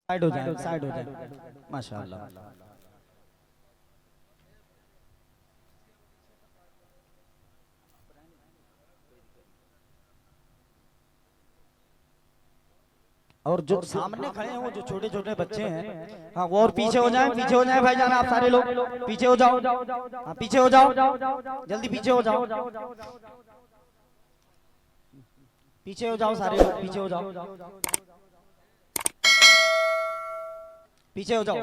Speaker 4: साइड हो जाएं, साइड हो जाएं, माशाअल्लाह। और जो सामने खड़े हैं वो जो छोटे छोटे बच्चे हैं, हाँ वो और पीछे हो जाएं, पीछे हो जाएं भाईजान, आप सारे लोग पीछे हो जाओ, हाँ पीछे हो जाओ, जल्दी पीछे हो जाओ, पीछे हो जाओ सारे लोग, पीछे हो जाओ, पीछे हो जाओ।